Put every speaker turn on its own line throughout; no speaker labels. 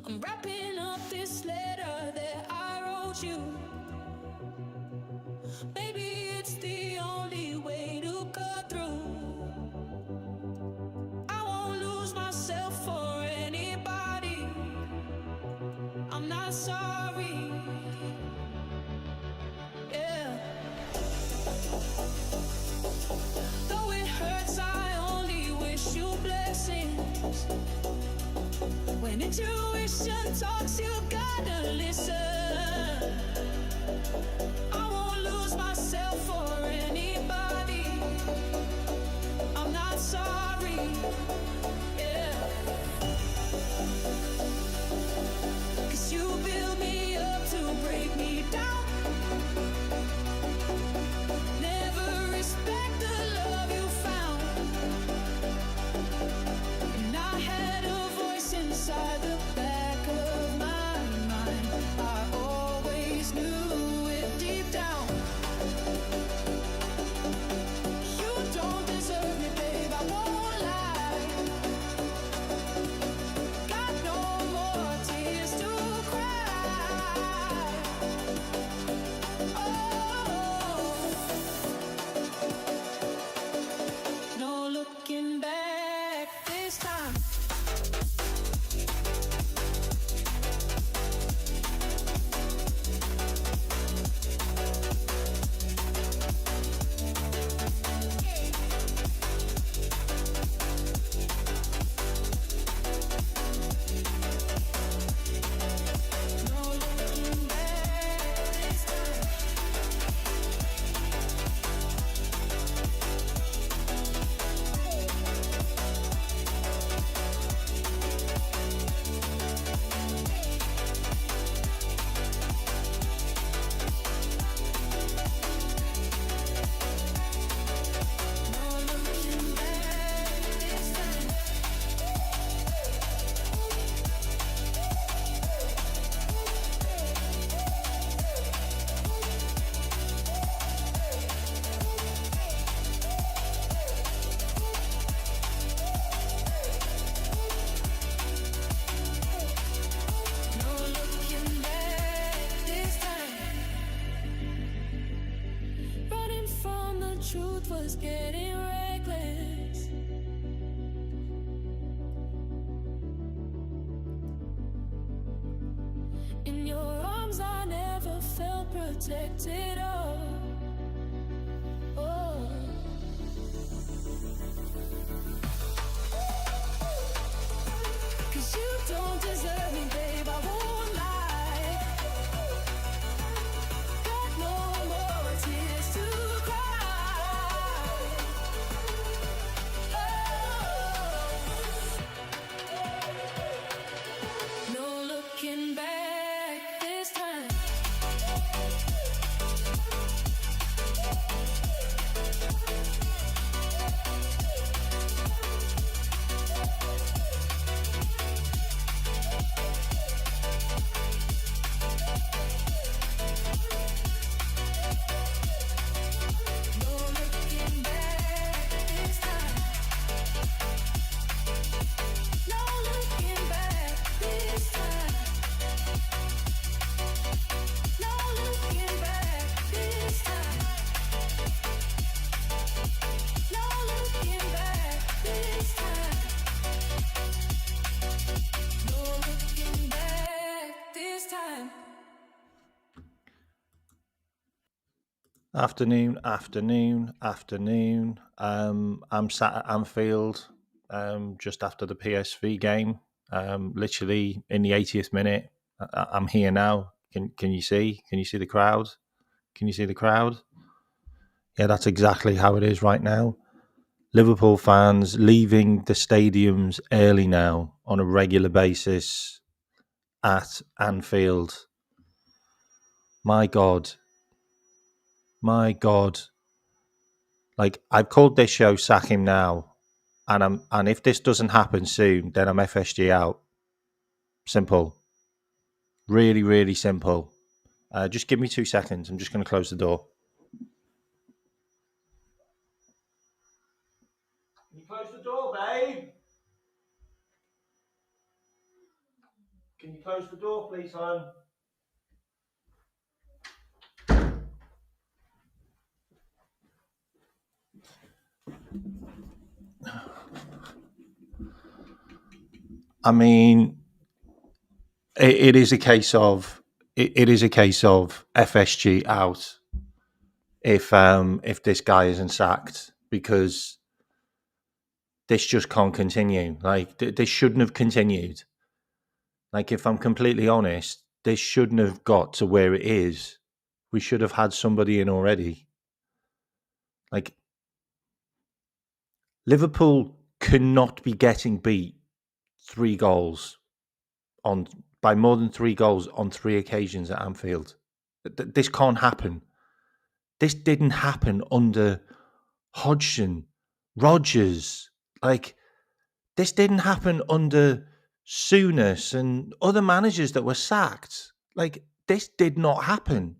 I'm wrapping up this letter that I wrote you. Maybe it's the only way to go through. I won't lose myself for anybody. I'm not sorry. Yeah. Though it hurts, I only wish you blessings. When intuition talks, you gotta listen. I won't lose myself for anybody. I'm not sorry. Yeah. 'Cause you build me up to break me down. Never respect the love you found. And I had a voice inside the back of my mind. I always knew it deep down. You don't deserve me, babe, I won't lie. Got no more tears to cry. Oh, no looking back this time. No looking back this time. No looking back this time. No looking back this time. Running from the truth was getting reckless. In your arms I never felt protected. Oh. 'Cause you don't deserve me, babe, I won't lie. Got no more tears to cry. Oh. No looking back this time. No looking back this time. No looking back this time. No looking back this time. No looking back this time. No looking back this time.
Afternoon. I'm sat at Anfield just after the PSV game, literally in the 80th minute. I'm here now. Can you see? Can you see the crowd? Can you see the crowd? Yeah, that's exactly how it is right now. Liverpool fans leaving the stadiums early now on a regular basis at Anfield. My God. Like, I've called this show Sack Him Now, and if this doesn't happen soon, then I'm FSG out. Simple. Really, really simple. Just give me 2 seconds. I'm just going to close the door. Can you close the door, babe? can you close the door, please, hon? I mean, it is a case of FSG out if this guy isn't sacked, because this just can't continue. Like, this shouldn't have continued. Like, if I'm completely honest, this shouldn't have got to where it is. We should have had somebody in already. Like, Liverpool cannot be getting beat 3 goals by more than 3 goals on 3 occasions at Anfield. This can't happen. This didn't happen under Hodgson, Rodgers. Like, this didn't happen under Souness and other managers that were sacked. Like, this did not happen.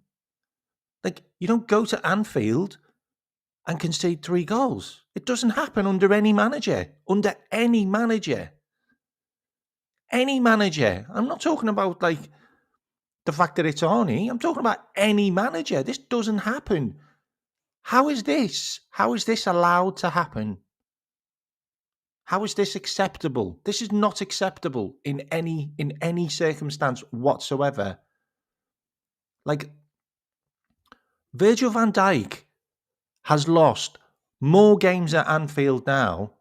Like, you don't go to Anfield and concede 3 goals. It doesn't happen under any manager. Under any manager. Any manager. I'm not talking about, like, the fact that it's Arnie. I'm talking about any manager. This doesn't happen. How is this? How is this allowed to happen? How is this acceptable? This is not acceptable in any circumstance whatsoever. Like, Virgil van Dijk has lost more games at Anfield now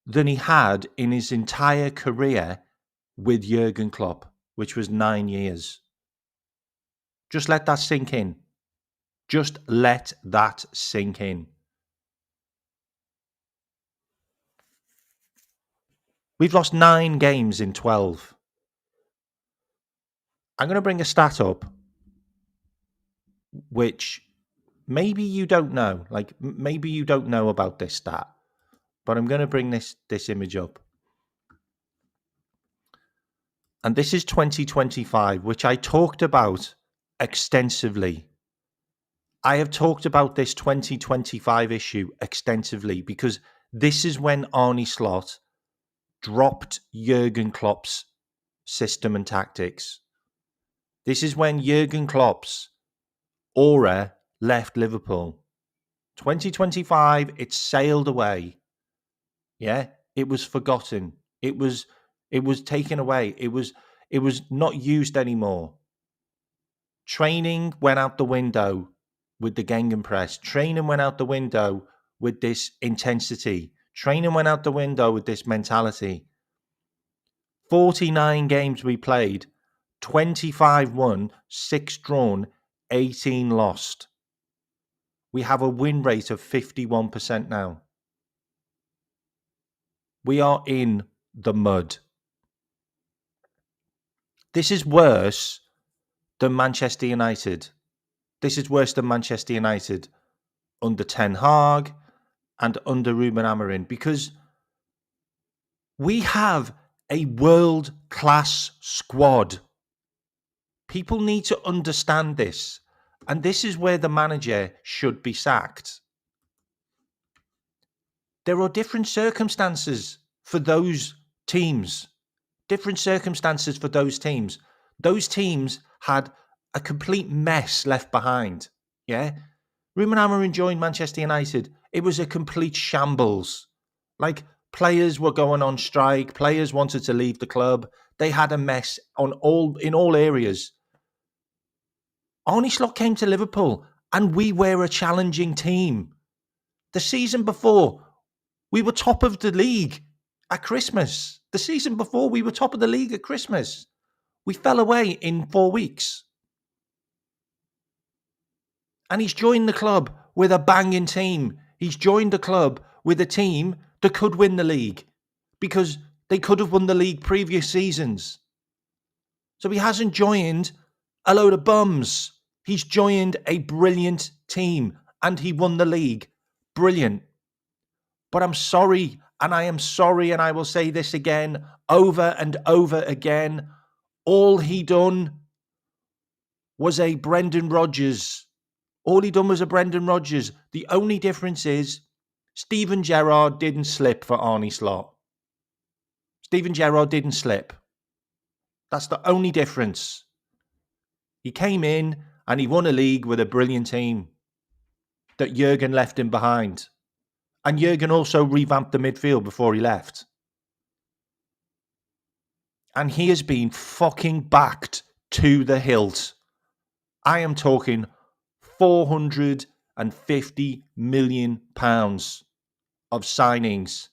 than he had in his entire career with Jurgen Klopp, which was 9 years. Just let that sink in. Just let that sink in. We've lost 9 games in 12. I'm going to bring a stat up, which maybe you don't know. Like, maybe you don't know about this stat, but I'm going to bring this image up. And this is 2025, which I talked about extensively. I have talked about this 2025 issue extensively because this is when Arne Slot dropped Jurgen Klopp's system and tactics. This is when Jurgen Klopp's aura left Liverpool. 2025, it sailed away. Yeah, it was forgotten. It was taken away. It was not used anymore. Training went out the window with the Gegenpress. Training went out the window with this intensity. Training went out the window with this mentality. 49 games we played, 25 won, 6 drawn, 18 lost. We have a win rate of 51% now. We are in the mud. This is worse than Manchester United. This is worse than Manchester United under Ten Hag and under Ruben Amorim, because we have a world-class squad. People need to understand this. And this is where the manager should be sacked. There are different circumstances for those teams. Different circumstances for those teams. Those teams had a complete mess left behind. Yeah? Ruben Amorim joined Manchester United. It was a complete shambles. Like, players were going on strike. Players wanted to leave the club. They had a mess in all areas. Arne Slot came to Liverpool and we were a challenging team. The season before, we were top of the league at Christmas. The season before, we were top of the league at Christmas. We fell away in 4 weeks. And he's joined the club with a banging team. He's joined the club with a team that could win the league because they could have won the league previous seasons. So he hasn't joined a load of bums. He's joined a brilliant team and he won the league. Brilliant. But I'm sorry, and I am sorry, and I will say this again, over and over again. All he done was a Brendan Rodgers. All he done was a Brendan Rodgers. The only difference is Steven Gerrard didn't slip for Arne Slot. Steven Gerrard didn't slip. That's the only difference. He came in and he won a league with a brilliant team that Jurgen left him behind. And Jurgen also revamped the midfield before he left. And he has been fucking backed to the hilt. I am talking £450 million of signings.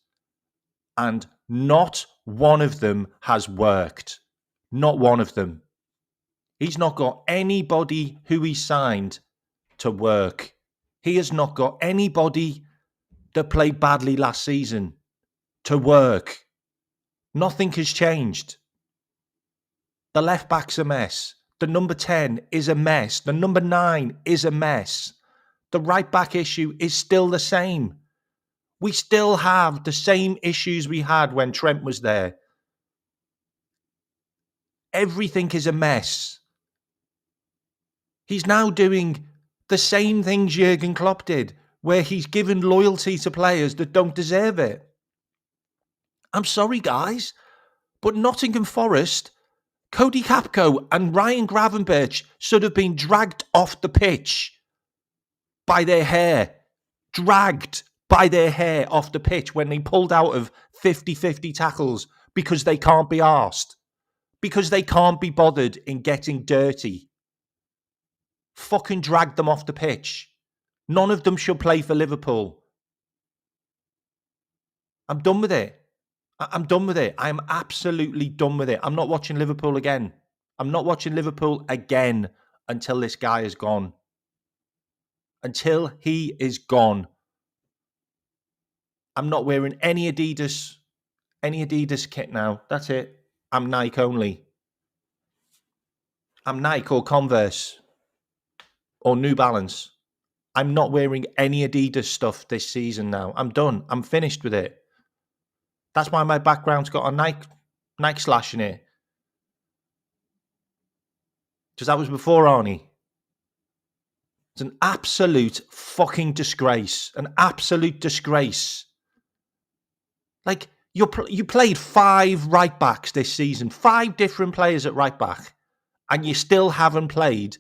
And not one of them has worked. Not one of them. He's not got anybody who he signed to work. He has not got anybody that played badly last season to work. Nothing has changed. The left back's a mess. The number 10 is a mess. The number 9 is a mess. The right back issue is still the same. We still have the same issues we had when Trent was there. Everything is a mess. He's now doing the same things Jurgen Klopp did, where he's given loyalty to players that don't deserve it. I'm sorry, guys, but Nottingham Forest, Cody Capco and Ryan Gravenberch should have been dragged off the pitch by their hair. Dragged by their hair off the pitch when they pulled out of 50-50 tackles because they can't be arsed. Because they can't be bothered in getting dirty. Fucking drag them off the pitch. None of them should play for Liverpool. I'm done with it. I'm done with it. I'm absolutely done with it. I'm not watching Liverpool again. I'm not watching Liverpool again until this guy is gone. Until he is gone. I'm not wearing any Adidas kit now. That's it. I'm Nike only. I'm Nike or Converse or New Balance. I'm not wearing any Adidas stuff this season now. I'm done. I'm finished with it. That's why my background's got a Nike slash in it. Because that was before Arnie. It's an absolute fucking disgrace. An absolute disgrace. Like, you played 5 right backs this season. 5 different players at right back. And you still haven't played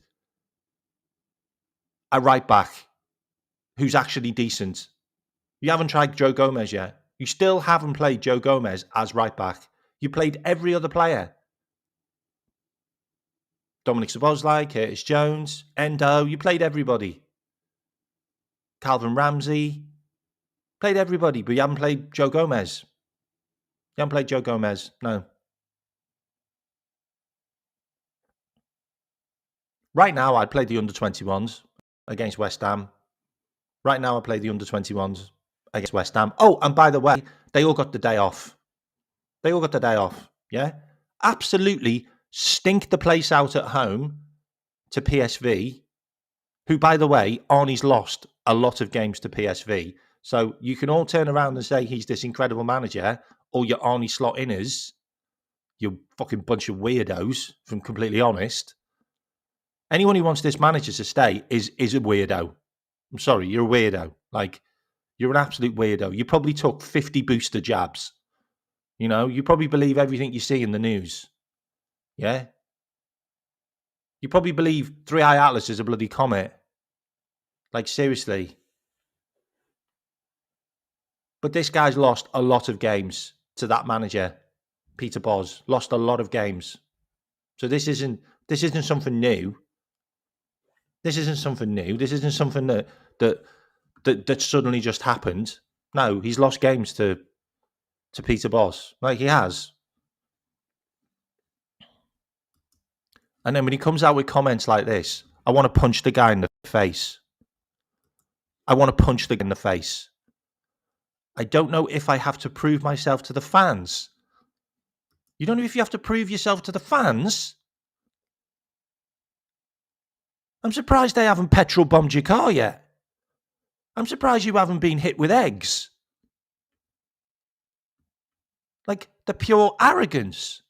a right back who's actually decent. You haven't tried Joe Gomez yet. You still haven't played Joe Gomez as right back. You played every other player. Dominic Szoboszlai, Curtis Jones, Endo. You played everybody. Calvin Ramsey. Played everybody, but you haven't played Joe Gomez. You haven't played Joe Gomez, no. Right now, I'd play the under-21s against West Ham. Right now, I play the under-21s against West Ham. Oh, and by the way, they all got the day off. They all got the day off, yeah? Absolutely stink the place out at home to PSV, who, by the way, Arnie's lost a lot of games to PSV. So you can all turn around and say he's this incredible manager, or you're Arnie slot inners, you fucking bunch of weirdos, if I'm completely honest. Anyone who wants this manager to stay is a weirdo. I'm sorry, you're a weirdo. Like, you're an absolute weirdo. You probably took 50 booster jabs. You know, you probably believe everything you see in the news. Yeah? You probably believe Three Eye Atlas is a bloody comet. Like, seriously. But this guy's lost a lot of games to that manager, Peter Bosz. Lost a lot of games. So this isn't something new. This isn't something new. This isn't something that suddenly just happened. No, he's lost games to Peter Bosz. Like, he has. And then when he comes out with comments like this, I want to punch the guy in the face. I want to punch the guy in the face. I don't know if I have to prove myself to the fans. You don't know if you have to prove yourself to the fans? I'm surprised they haven't petrol bombed your car yet. I'm surprised you haven't been hit with eggs. Like, the pure arrogance.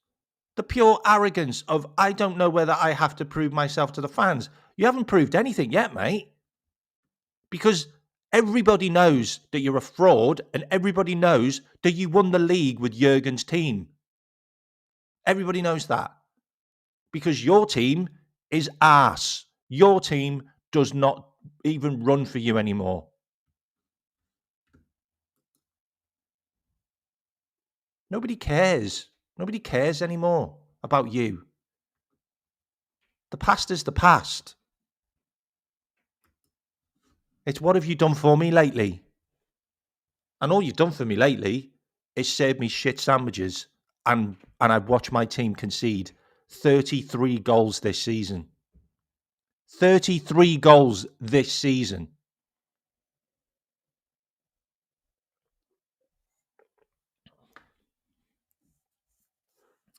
The pure arrogance of, I don't know whether I have to prove myself to the fans. You haven't proved anything yet, mate. Because everybody knows that you're a fraud, and everybody knows that you won the league with Jurgen's team. Everybody knows that. because your team is arse. Your team does not even run for you anymore. Nobody cares. Nobody cares anymore about you. The past is the past. It's what have you done for me lately? And all you've done for me lately is serve me shit sandwiches and I've watched my team concede 33 goals this season. 33 goals this season.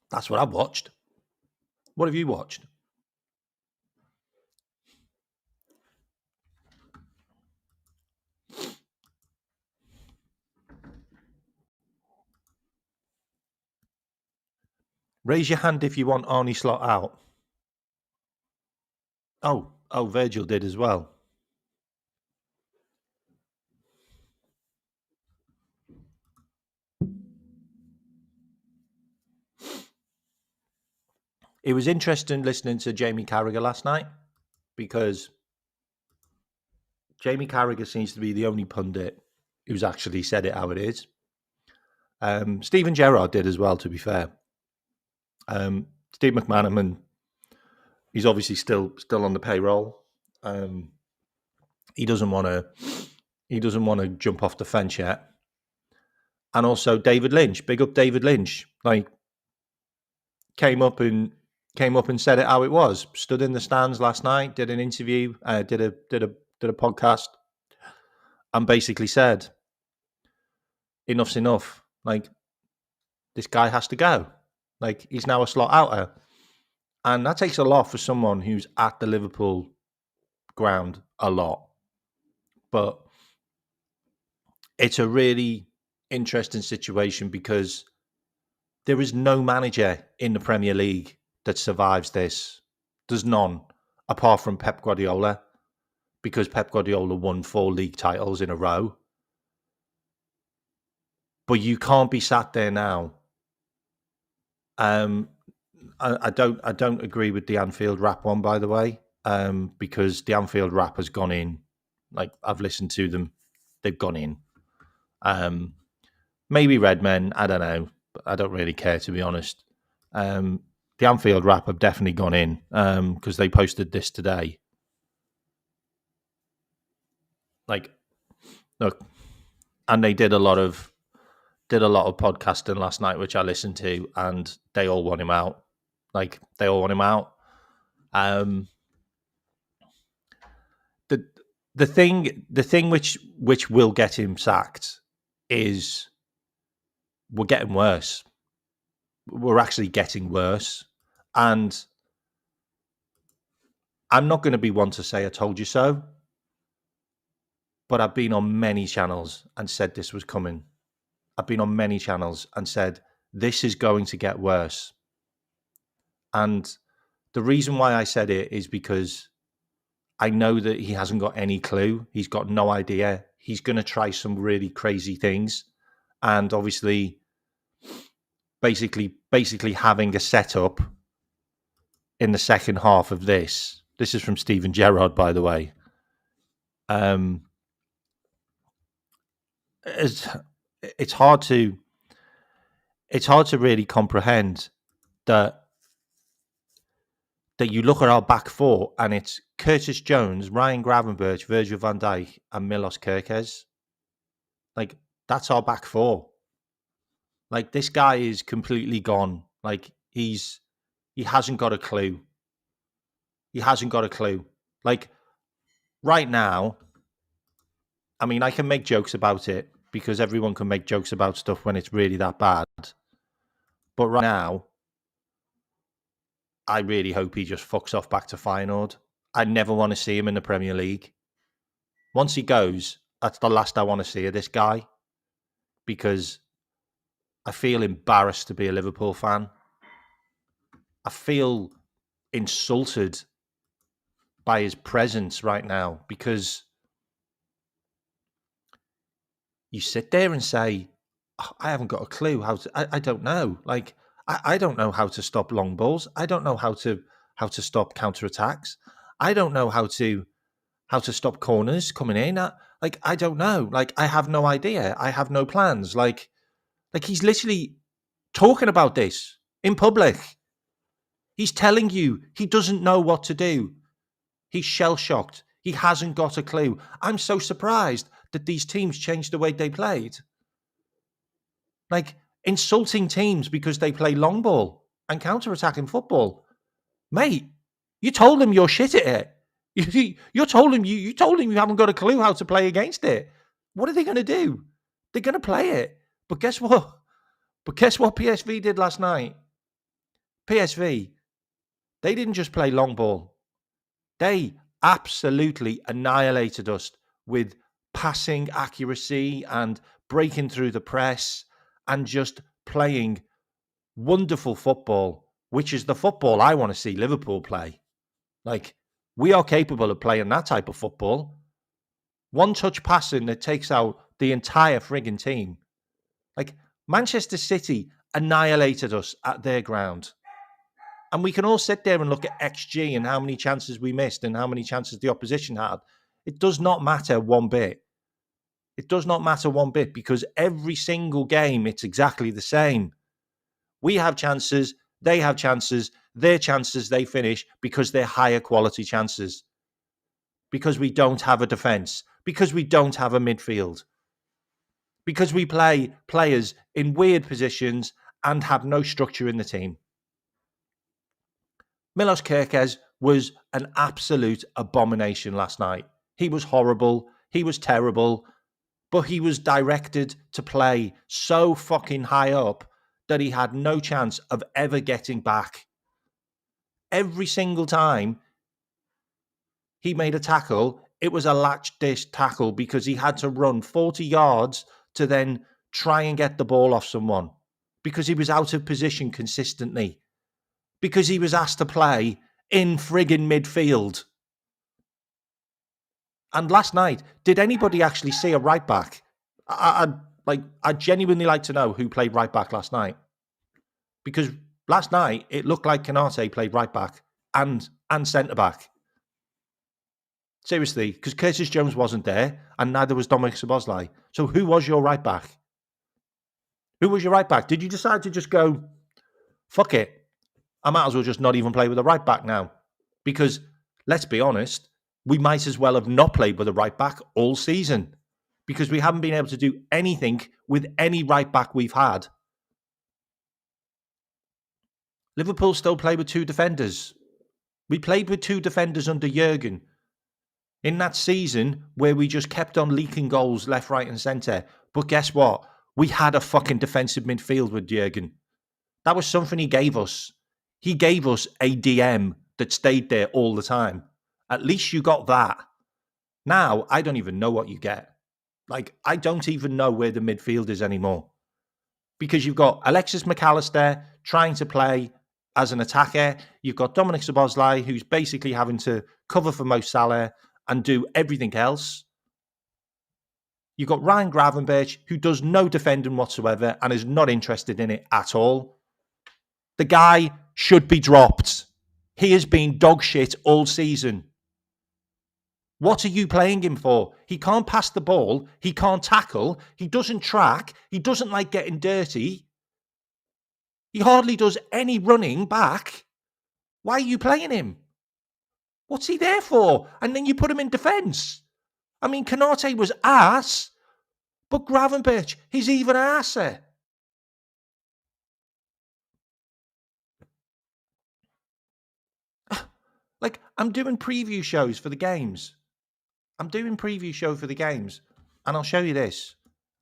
That's what I've watched. What have you watched? Raise your hand if you want Arnie Slot out. Oh, Virgil did as well. It was interesting listening to Jamie Carragher last night because Jamie Carragher seems to be the only pundit who's actually said it how it is. Stephen Gerrard did as well, to be fair. Steve McManaman, he's obviously still on the payroll. He doesn't want to jump off the fence yet. And also David Lynch, big up David Lynch, like came up and said it how it was. Stood in the stands last night, did an interview, did a podcast, and basically said, "Enough's enough. Like this guy has to go. Like he's now a slot outer." And that takes a lot for someone who's at the Liverpool ground a lot. But it's a really interesting situation because there is no manager in the Premier League that survives this. There's none, apart from Pep Guardiola, because Pep Guardiola won 4 league titles in a row. But you can't be sat there now. I don't agree with the Anfield rap one, by the way, because the Anfield rap has gone in. Like I've listened to them, they've gone in. Maybe Redmen, I don't know. But I don't really care, to be honest. The Anfield rap have definitely gone in because they posted this today. Like, look, and they did a lot of podcasting last night, which I listened to, and they all want him out. Like they all want him out. The thing which will get him sacked is we're getting worse. We're actually getting worse, and I'm not going to be one to say I told you so, but I've been on many channels and said this was coming. I've been on many channels and said this is going to get worse. And the reason why I said it is because I know that he hasn't got any clue. He's got no idea. He's going to try some really crazy things. And obviously, basically having a setup in the second half of this. This is from Stephen Gerrard, by the way. It's hard to really comprehend that you look at our back four and it's Curtis Jones, Ryan Gravenberch, Virgil van Dijk, and Milos Kerkez. Like that's our back four. Like this guy is completely gone. Like he hasn't got a clue. He hasn't got a clue. Like right now, I mean, I can make jokes about it because everyone can make jokes about stuff when it's really that bad. But right now, I really hope he just fucks off back to Feyenoord. I never want to see him in the Premier League. Once he goes, that's the last I want to see of this guy because I feel embarrassed to be a Liverpool fan. I feel insulted by his presence right now because you sit there and say, I haven't got a clue how to, I don't know. Like, I don't know how to stop long balls. I don't know how to stop counterattacks. I don't know how to stop corners coming in. I don't know. Like, I have no idea. I have no plans. Like he's literally talking about this in public. He's telling you he doesn't know what to do. He's shell shocked. He hasn't got a clue. I'm so surprised that these teams changed the way they played. Like, insulting teams because they play long ball and counter-attacking football. Mate, you told him you're shit at it. You told him you told him you haven't got a clue how to play against it. What are they going to do? They're going to play it. But guess what? PSV did last night? PSV, they didn't just play long ball. They absolutely annihilated us with passing accuracy and breaking through the press and just playing wonderful football, which is the football I want to see Liverpool play. Like, we are capable of playing that type of football. One-touch passing that takes out the entire frigging team. Like, Manchester City annihilated us at their ground. And we can all sit there and look at XG and how many chances we missed and how many chances the opposition had. It does not matter one bit. It does not matter one bit, because every single game, it's exactly the same. We have chances, they have chances, their chances they finish because they're higher quality chances. Because we don't have a defence. Because we don't have a midfield. Because we play players in weird positions and have no structure in the team. Milos Kerkez was an absolute abomination last night. He was horrible. He was terrible. But he was directed to play so fucking high up that he had no chance of ever getting back. Every single time he made a tackle, it was a latch dish tackle because he had to run 40 yards to then try and get the ball off someone because he was out of position consistently. Because he was asked to play in friggin' midfield. And last night, did anybody actually see a right back? I'd genuinely like to know who played right back last night. Because last night, it looked like Canate played right back and centre back. Seriously, because Curtis Jones wasn't there and neither was Dominic Szoboszlai. So who was your right back? Who was your right back? Did you decide to just go, fuck it, I might as well just not even play with a right back now? Because, let's be honest, we might as well have not played with a right back all season because we haven't been able to do anything with any right back we've had. Liverpool still play with two defenders. We played with two defenders under Jurgen in that season where we just kept on leaking goals left, right and centre. But guess what? We had a fucking defensive midfield with Jurgen. That was something he gave us. He gave us a DM that stayed there all the time. At least you got that. Now, I don't even know what you get. Like, I don't even know where the midfield is anymore. Because you've got Alexis McAllister trying to play as an attacker. You've got Dominic Szoboszlai, who's basically having to cover for Mo Salah and do everything else. You've got Ryan Gravenberch, who does no defending whatsoever and is not interested in it at all. The guy should be dropped. He has been dog shit all season. What are you playing him for? He can't pass the ball. He can't tackle. He doesn't track. He doesn't like getting dirty. He hardly does any running back. Why are you playing him? What's he there for? And then you put him in defence. I mean, Canate was ass, but Gravenberch, he's even arser. Like, I'm doing preview shows for the games. And I'll show you this.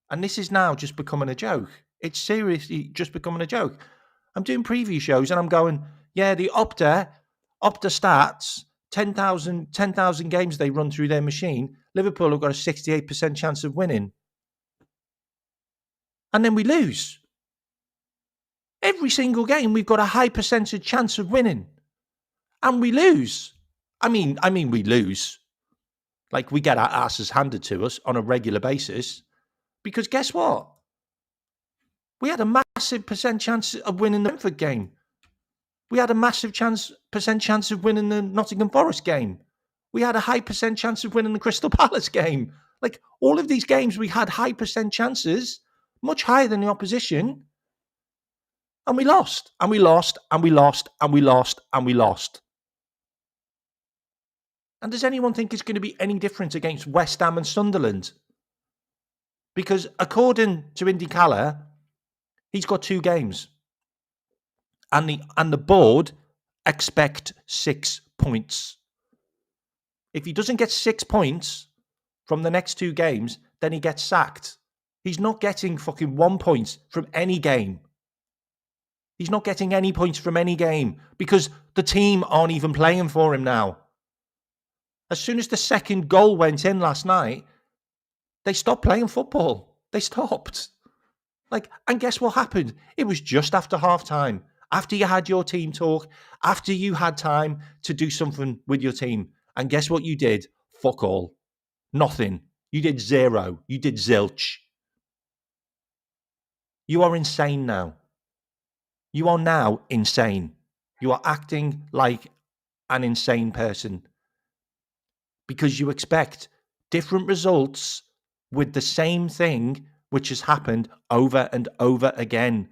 And this is now just becoming a joke. It's seriously just becoming a joke. I'm doing preview shows and I'm going, yeah, the Opta stats, 10,000 games they run through their machine. Liverpool have got a 68% chance of winning. And then we lose. Every single game, we've got a high percentage chance of winning. And we lose. I mean, we lose. Like, we get our asses handed to us on a regular basis. Because guess what? We had a massive percent chance of winning the Brentford game. We had a massive percent chance of winning the Nottingham Forest game. We had a high percent chance of winning the Crystal Palace game. Like, all of these games, we had high percent chances, much higher than the opposition. And we lost, and we lost, and we lost, and we lost, and we lost. And does anyone think it's going to be any different against West Ham and Sunderland? Because according to Indy Calla, he's got 2 games. And the board expect 6 points. If he doesn't get 6 points from the next 2 games, then he gets sacked. He's not getting fucking 1 point from any game. He's not getting any points from any game because the team aren't even playing for him now. As soon as the second goal went in last night, they stopped playing football. They stopped. And guess what happened? It was just after half-time. After you had your team talk, after you had time to do something with your team. And guess what you did? Fuck all. Nothing. You did 0. You did zilch. You are insane now. You are now insane. You are acting like an insane person. Because you expect different results with the same thing which has happened over and over again.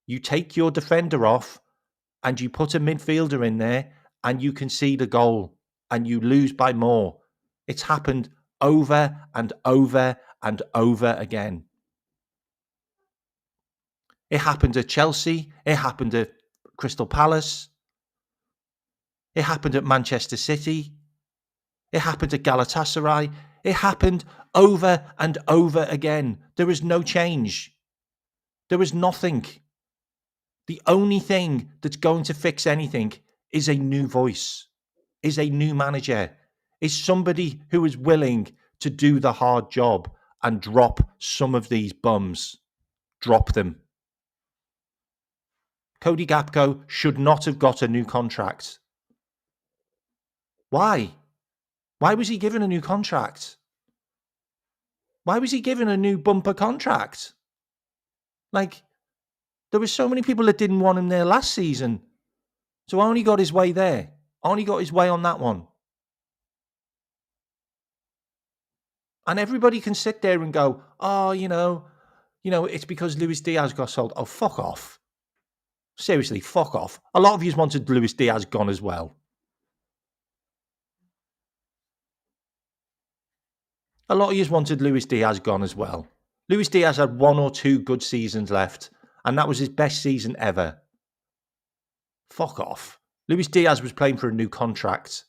You take your defender off and you put a midfielder in there and you concede a goal and you lose by more. It's happened over and over and over again. It happened at Chelsea. It happened at Crystal Palace. It happened at Manchester City. It happened at Galatasaray. It happened over and over again. There is no change. There is nothing. The only thing that's going to fix anything is a new voice, is a new manager, is somebody who is willing to do the hard job and drop some of these bums. Drop them. Cody Gakpo should not have got a new contract. Why? Why was he given a new contract? Why was he given a new bumper contract? There were so many people that didn't want him there last season. So I only got his way there. I only got his way on that one. And everybody can sit there and go, oh, it's because Luis Diaz got sold. Oh, fuck off. Seriously, fuck off. A lot of you wanted Luis Diaz gone as well. A lot of you wanted Luis Diaz gone as well. Luis Diaz had 1 or 2 good seasons left, and that was his best season ever. Fuck off. Luis Diaz was playing for a new contract,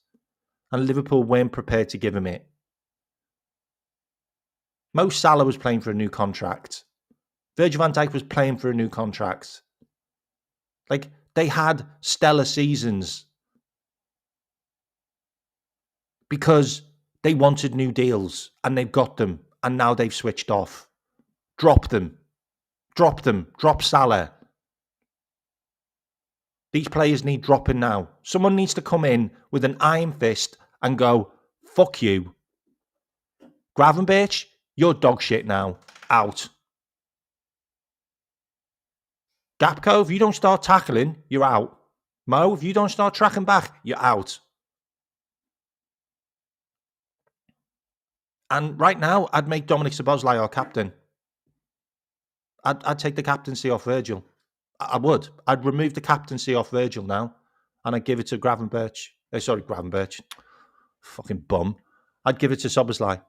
and Liverpool weren't prepared to give him it. Mo Salah was playing for a new contract. Virgil van Dijk was playing for a new contract. They had stellar seasons because they wanted new deals and they've got them and now they've switched off. Drop them. Drop them. Drop Salah. These players need dropping now. Someone needs to come in with an iron fist and go, fuck you. Gravenberch, you're dog shit now. Out. Gakpo, if you don't start tackling, you're out. Mo, if you don't start tracking back, you're out. And right now, I'd make Dominic Szoboszlai our captain. I'd take the captaincy off Virgil. I would. I'd remove the captaincy off Virgil now, and I'd give it to Gravenberch. Gravenberch. Fucking bum. I'd give it to Szoboszlai.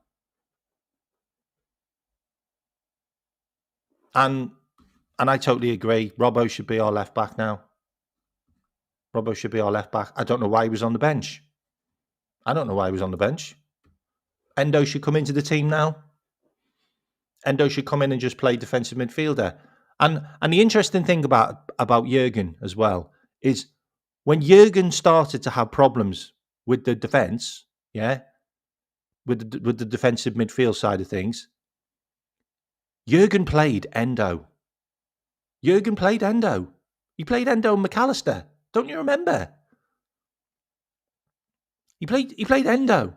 And I totally agree. Robbo should be our left back now. Robbo should be our left back. I don't know why he was on the bench. Endo should come into the team now. Endo should come in and just play defensive midfielder. And the interesting thing about Jurgen as well is when Jurgen started to have problems with the defence, with the defensive midfield side of things, Jurgen played Endo. He played Endo and McAllister. Don't you remember? He played Endo.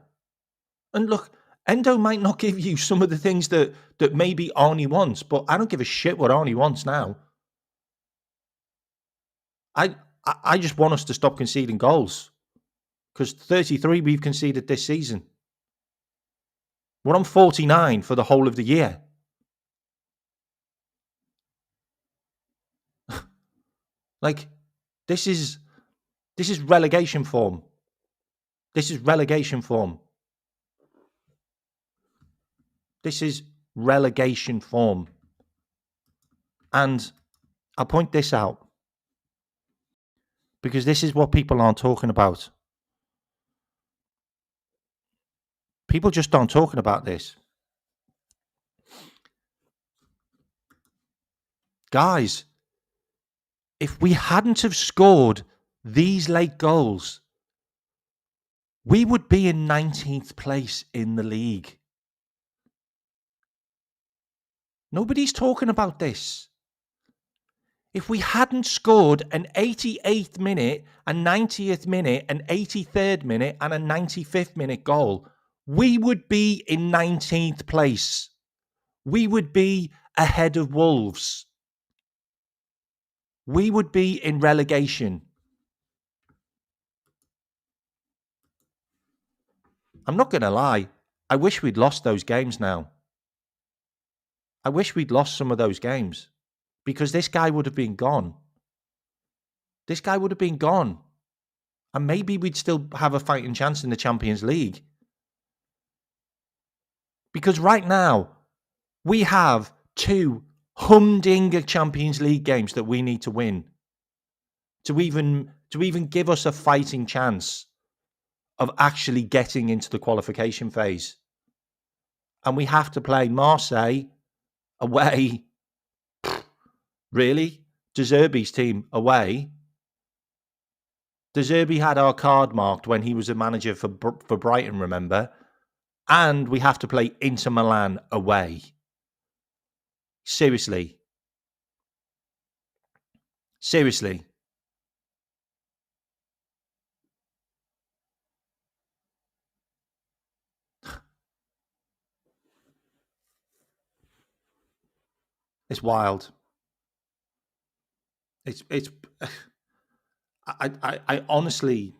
And look, Endo might not give you some of the things that maybe Arnie wants, but I don't give a shit what Arnie wants now. I just want us to stop conceding goals, because 33 we've conceded this season. We're on 49 for the whole of the year. Like, this is relegation form. This is relegation form. This is relegation form. And I'll point this out, because this is what people aren't talking about. People just aren't talking about this. Guys, if we hadn't have scored these late goals, we would be in 19th place in the league. Nobody's talking about this. If we hadn't scored an 88th minute, a 90th minute, an 83rd minute, and a 95th minute goal, we would be in 19th place. We would be ahead of Wolves. We would be in relegation. I'm not going to lie. I wish we'd lost those games now. I wish we'd lost some of those games, because this guy would have been gone. This guy would have been gone. And maybe we'd still have a fighting chance in the Champions League. Because right now, we have 2 humdinger Champions League games that we need to win to even give us a fighting chance of actually getting into the qualification phase. And we have to play Marseille away. Really? De Zerbi's team away. De Zerbi had our card marked when he was a manager for Brighton, remember? And we have to play Inter Milan away. Seriously. Seriously. It's wild. It's I honestly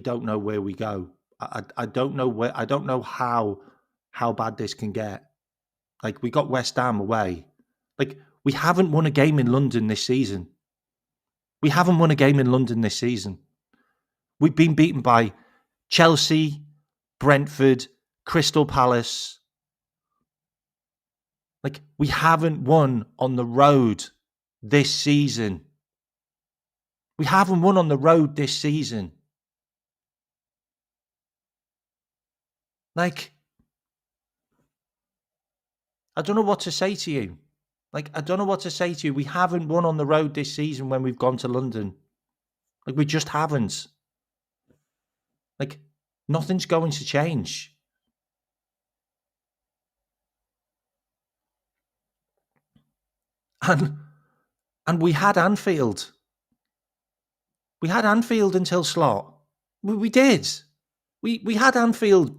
don't know where we go. I don't know where. I don't know how bad this can get. Like, we got West Ham away. Like, we haven't won a game in London this season. We've been beaten by Chelsea, Brentford, Crystal Palace. Like, we haven't won on the road this season. We haven't won on the road this season. Like, I don't know what to say to you. We haven't won on the road this season when we've gone to London. Like, we just haven't. Like, nothing's going to change. And we had Anfield. We had Anfield until Slot. We did. We had Anfield.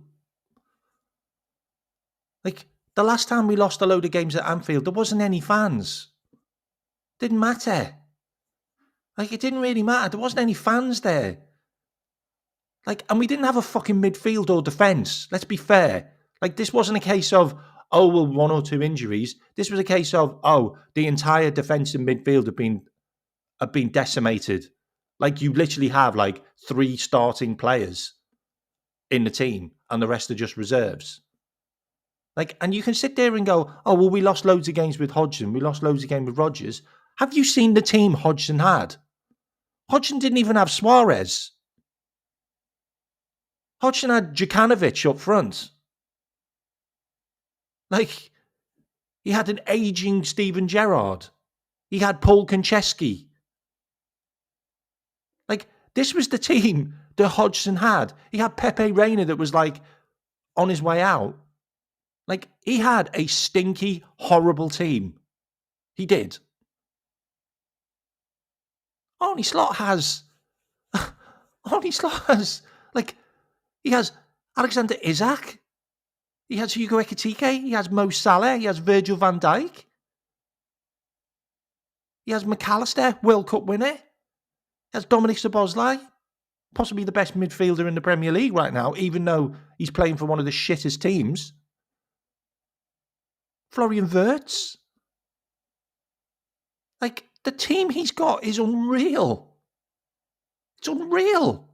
Like, the last time we lost a load of games at Anfield, there wasn't any fans. Didn't matter. Like, it didn't really matter. There wasn't any fans there. Like, and we didn't have a fucking midfield or defence. Let's be fair. Like, this wasn't a case of, oh, well, 1 or 2 injuries. This was a case of, oh, the entire defence and midfield have been decimated. Like, you literally have like 3 starting players in the team and the rest are just reserves. Like, and you can sit there and go, oh, well, we lost loads of games with Hodgson. We lost loads of games with Rodgers. Have you seen the team Hodgson had? Hodgson didn't even have Suarez. Hodgson had Djukanovic up front. Like, he had an aging Steven Gerrard. He had Paul Konchesky. Like, this was the team that Hodgson had. He had Pepe Reina that was like on his way out. Like, he had a stinky, horrible team. He did. Arnie Slot has, like, he has Alexander Isak. He has Hugo Ekitike. He has Mo Salah. He has Virgil van Dijk. He has McAllister, World Cup winner. He has Dominic Szoboszlai, possibly the best midfielder in the Premier League right now, even though he's playing for one of the shittest teams. Florian Wirtz. Like, the team he's got is unreal. It's unreal.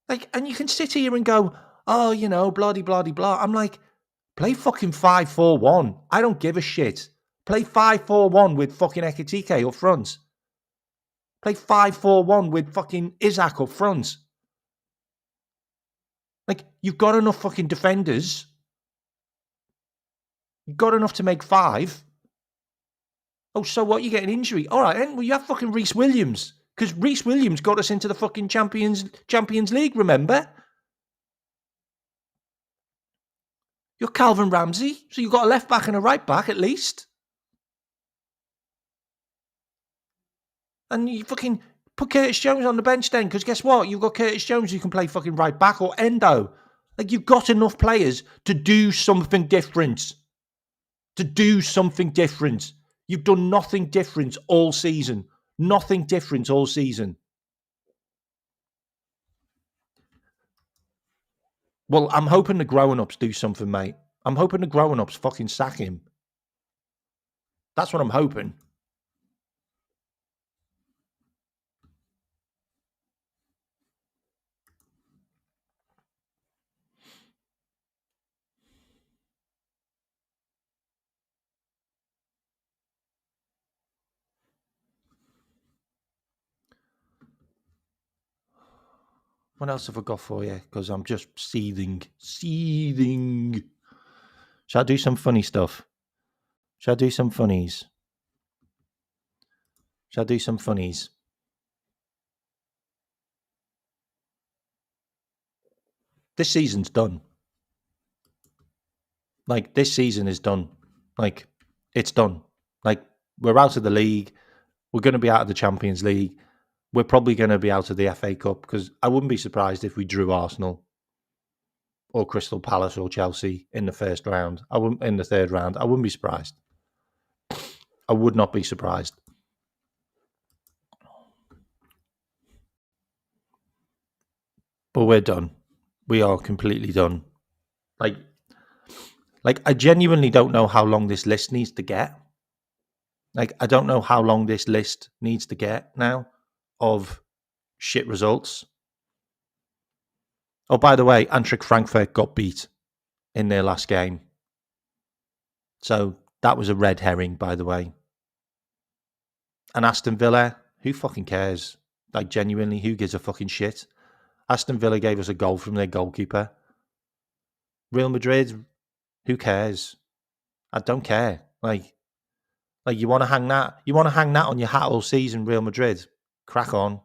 Like, and you can sit here and go, oh, you know, blah. I'm like, play fucking 5-4-1. I don't give a shit. Play 5-4-1 with fucking Ekitike up front. Play 5-4-1 with fucking Isaac up front. Like, you've got enough fucking defenders. You've got enough to make 5. Oh, so what? You get an injury? All right, then. Well, you have fucking Reece Williams. Because Reece Williams got us into the fucking Champions League, remember? You're Calvin Ramsey, so you've got a left back and a right back at least. And you fucking put Curtis Jones on the bench then, because guess what? You've got Curtis Jones who can play fucking right back, or Endo. Like, you've got enough players to do something different. You've done nothing different all season. Nothing different all season. Well, I'm hoping the grown-ups do something, mate. I'm hoping the grown-ups fucking sack him. That's what I'm hoping. What else have I got for you? Because I'm just seething. Shall I do some funny stuff? Shall I do some funnies? This season's done. Like, this season is done. Like, it's done. Like, we're out of the league. We're going to be out of the Champions League. We're probably going to be out of the FA Cup, because I wouldn't be surprised if we drew Arsenal or Crystal Palace or Chelsea in the first round. In the third round. I wouldn't be surprised. I would not be surprised. But we're done. We are completely done. Like I genuinely don't know how long this list needs to get. Like, I don't know how long this list needs to get now of shit results. Oh, by the way, Eintracht Frankfurt got beat in their last game. So that was a red herring, by the way. And Aston Villa, who fucking cares? Like, genuinely, who gives a fucking shit? Aston Villa gave us a goal from their goalkeeper. Real Madrid, who cares? I don't care. Like you want to hang that? You want to hang that on your hat all season, Real Madrid? Crack on.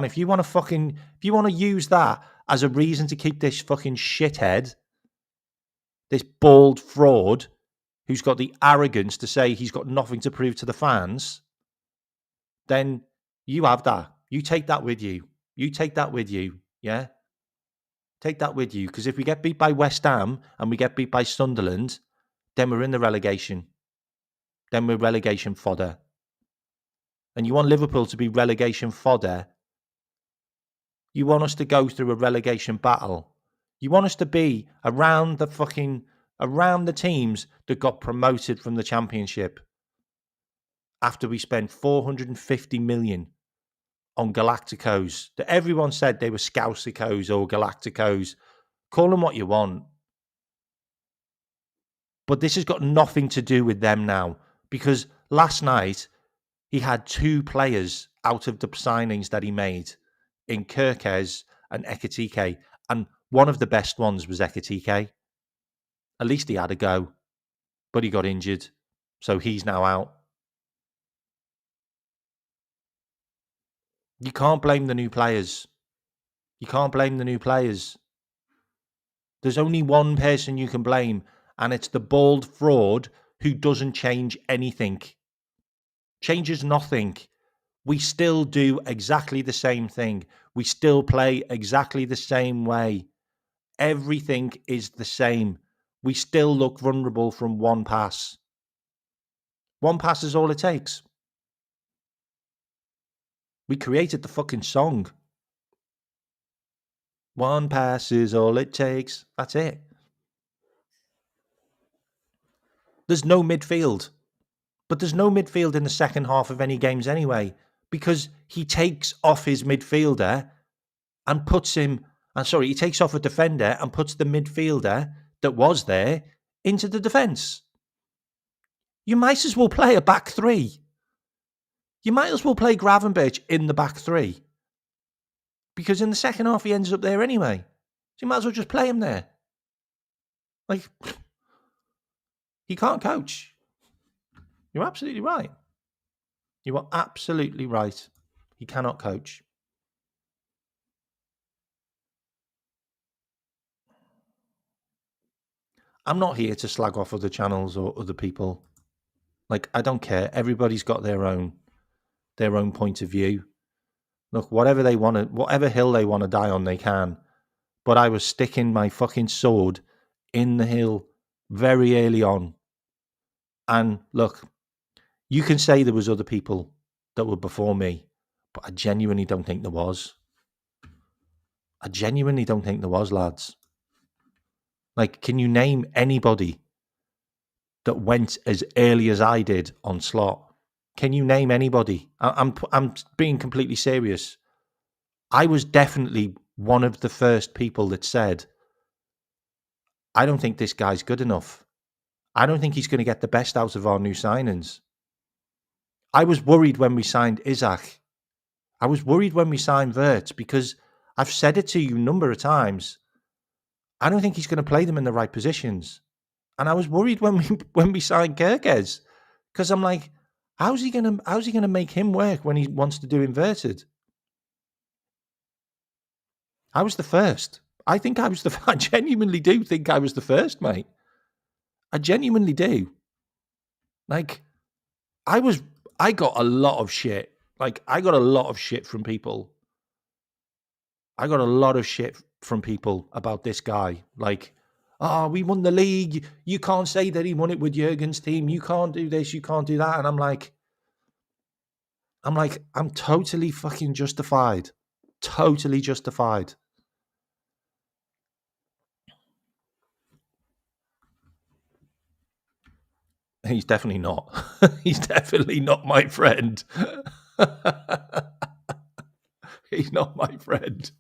If you want to use that as a reason to keep this fucking shithead, this bald fraud, who's got the arrogance to say he's got nothing to prove to the fans, then you have that. You take that with you. Yeah? Take that with you. Because if we get beat by West Ham and we get beat by Sunderland, then we're in the relegation. Then we're relegation fodder. And you want Liverpool to be relegation fodder? You want us to go through a relegation battle? You want us to be around the teams that got promoted from the Championship after we spent 450 million on Galacticos that everyone said they were Scousicos or Galacticos. Call them what you want. But this has got nothing to do with them now, because last night he had 2 players out of the signings that he made in Kirkes and Ekitike, and one of the best ones was Ekitike. At least he had a go, but he got injured, so he's now out. You can't blame the new players. There's only one person you can blame, and it's the bald fraud who doesn't change anything. Changes nothing. We still do exactly the same thing. We still play exactly the same way. Everything is the same. We still look vulnerable from one pass. One pass is all it takes. We created the fucking song. One pass is all it takes. That's it. There's no midfield. But there's no midfield in the second half of any games anyway, because he takes off his midfielder and puts him, he takes off a defender and puts the midfielder that was there into the defence. You might as well play a back three. You might as well play Gravenberch in the back three. Because in the second half, he ends up there anyway. So you might as well just play him there. Like, he can't coach. You're absolutely right. You are absolutely right. He cannot coach. I'm not here to slag off other channels or other people. Like, I don't care. Everybody's got their own point of view. Look, whatever hill they want to die on, they can. But I was sticking my fucking sword in the hill very early on. And look, you can say there was other people that were before me, but I genuinely don't think there was. I genuinely don't think there was, lads. Like, can you name anybody that went as early as I did on slot? Can you name anybody? I'm being completely serious. I was definitely one of the first people that said, I don't think this guy's good enough. I don't think he's going to get the best out of our new signings. I was worried when we signed Isaac. I was worried when we signed Wirtz because I've said it to you a number of times. I don't think he's going to play them in the right positions. And I was worried when we signed Kerkez because I'm like, how's he going to make him work when he wants to do inverted? I was the first. I genuinely do think I was the first, mate. I genuinely do. Like, I got a lot of shit. Like, I got a lot of shit from people. I got a lot of shit from people about this guy. Like, we won the league. You can't say that he won it with Jurgen's team. You can't do this. You can't do that. And I'm like, I'm totally fucking justified. Totally justified. He's definitely not. He's definitely not my friend. He's not my friend.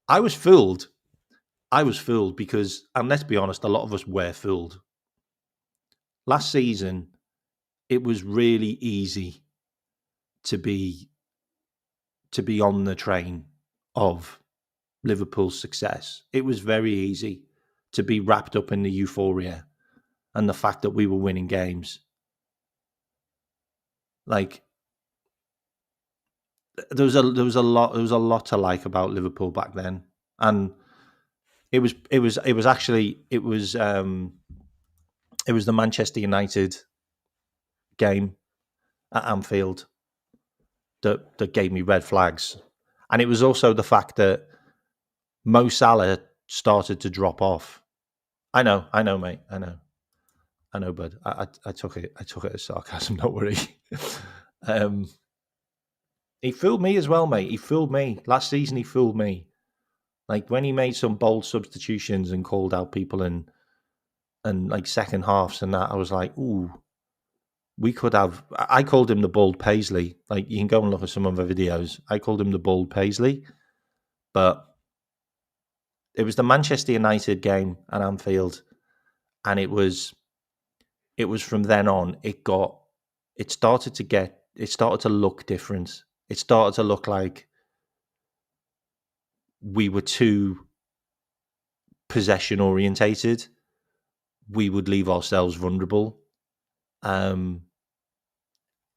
I was fooled because, and let's be honest, a lot of us were fooled. Last season, it was really easy to be on the train of Liverpool's success. It was very easy to be wrapped up in the euphoria and the fact that we were winning games. Like, there was a lot to like about Liverpool back then, and it was the Manchester United game at Anfield that gave me red flags, and it was also the fact that Mo Salah started to drop off. I know, mate. I know, bud. I took it as sarcasm. Don't worry. He fooled me as well, mate. He fooled me last season. He fooled me. Like, when he made some bold substitutions and called out people and like second halves and that, I was like, ooh, we could have. I called him the bald Paisley. Like, you can go and look at some of the videos. I called him the bald Paisley, but it was the Manchester United game at Anfield, and it was from then on. It started to look different. It started to look like we were too possession orientated. We would leave ourselves vulnerable. And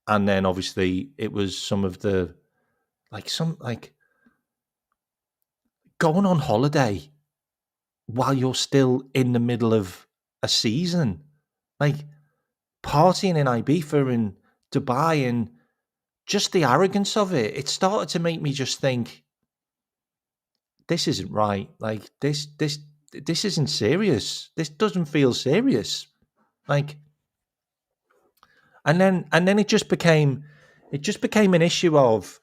then obviously it was some of the, going on holiday while you're still in the middle of a season, like partying in Ibiza and Dubai, and just the arrogance of it. It started to make me just think, this isn't right. Like, this isn't serious. This doesn't feel serious. Like, And then it just became an issue of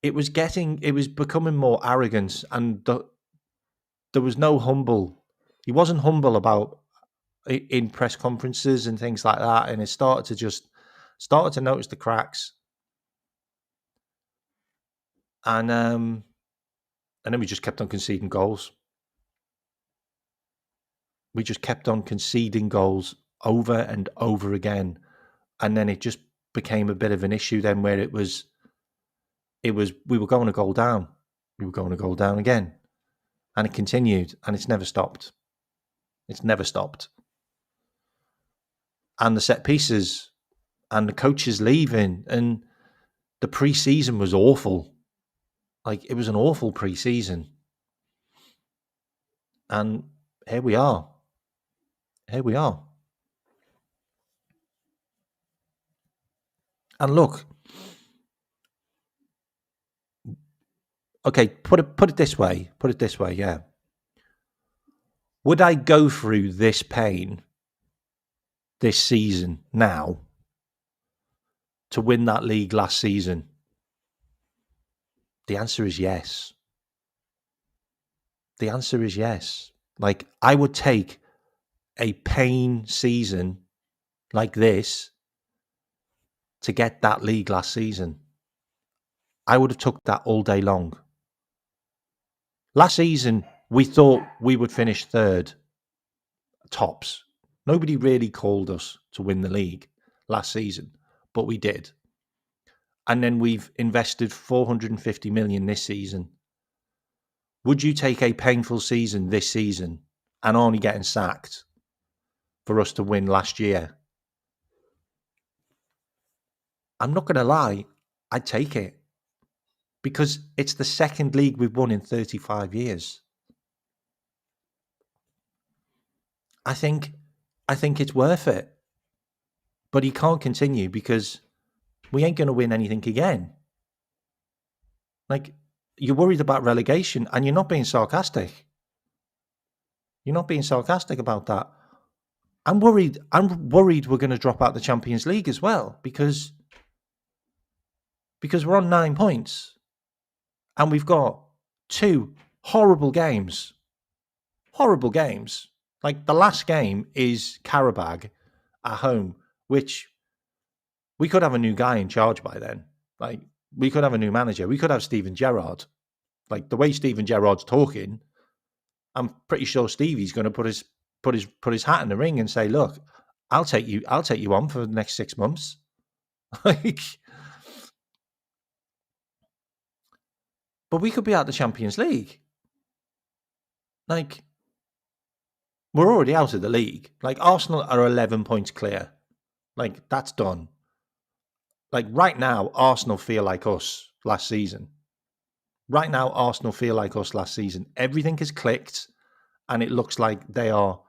it was becoming more arrogance, and there was no humble. He wasn't humble about in press conferences and things like that, and it started to notice the cracks. And then we just kept on conceding goals. We just kept on conceding goals over and over again. And then it just became a bit of an issue then, where it was we were going a goal down. We were going a goal down again. And it continued, and it's never stopped. It's never stopped. And the set pieces and the coaches leaving, and the pre-season was awful. Like, it was an awful pre-season. And here we are. Here we are. And look, okay, put it this way. Put it this way, yeah. Would I go through this pain this season now to win that league last season? The answer is yes. The answer is yes. Like, I would take a pain season like this to get that league last season. I would have took that all day long. Last season, we thought we would finish third, tops. Nobody really called us to win the league last season, but we did. And then we've invested 450 million this season. Would you take a painful season this season and only getting sacked for us to win last year? I'm not going to lie, I'd take it, because it's the second league we've won in 35 years. I think it's worth it. But he can't continue because we ain't going to win anything again. Like, you're worried about relegation, and you're not being sarcastic. You're not being sarcastic about that. I'm worried we're going to drop out the Champions League as well, because we're on 9 points and we've got 2 horrible games. Horrible games. Like, the last game is Karabag at home, which we could have a new guy in charge by then. Like, we could have a new manager. We could have Steven Gerrard. Like, the way Steven Gerrard's talking, I'm pretty sure Stevie's going to put his hat in the ring and say, "Look, I'll take you on for the next 6 months." Like, but we could be out the Champions League. Like, we're already out of the league. Like, Arsenal are 11 points clear. Like, that's done. Like, right now, Arsenal feel like us last season. Right now, Arsenal feel like us last season. Everything has clicked, and it looks like they are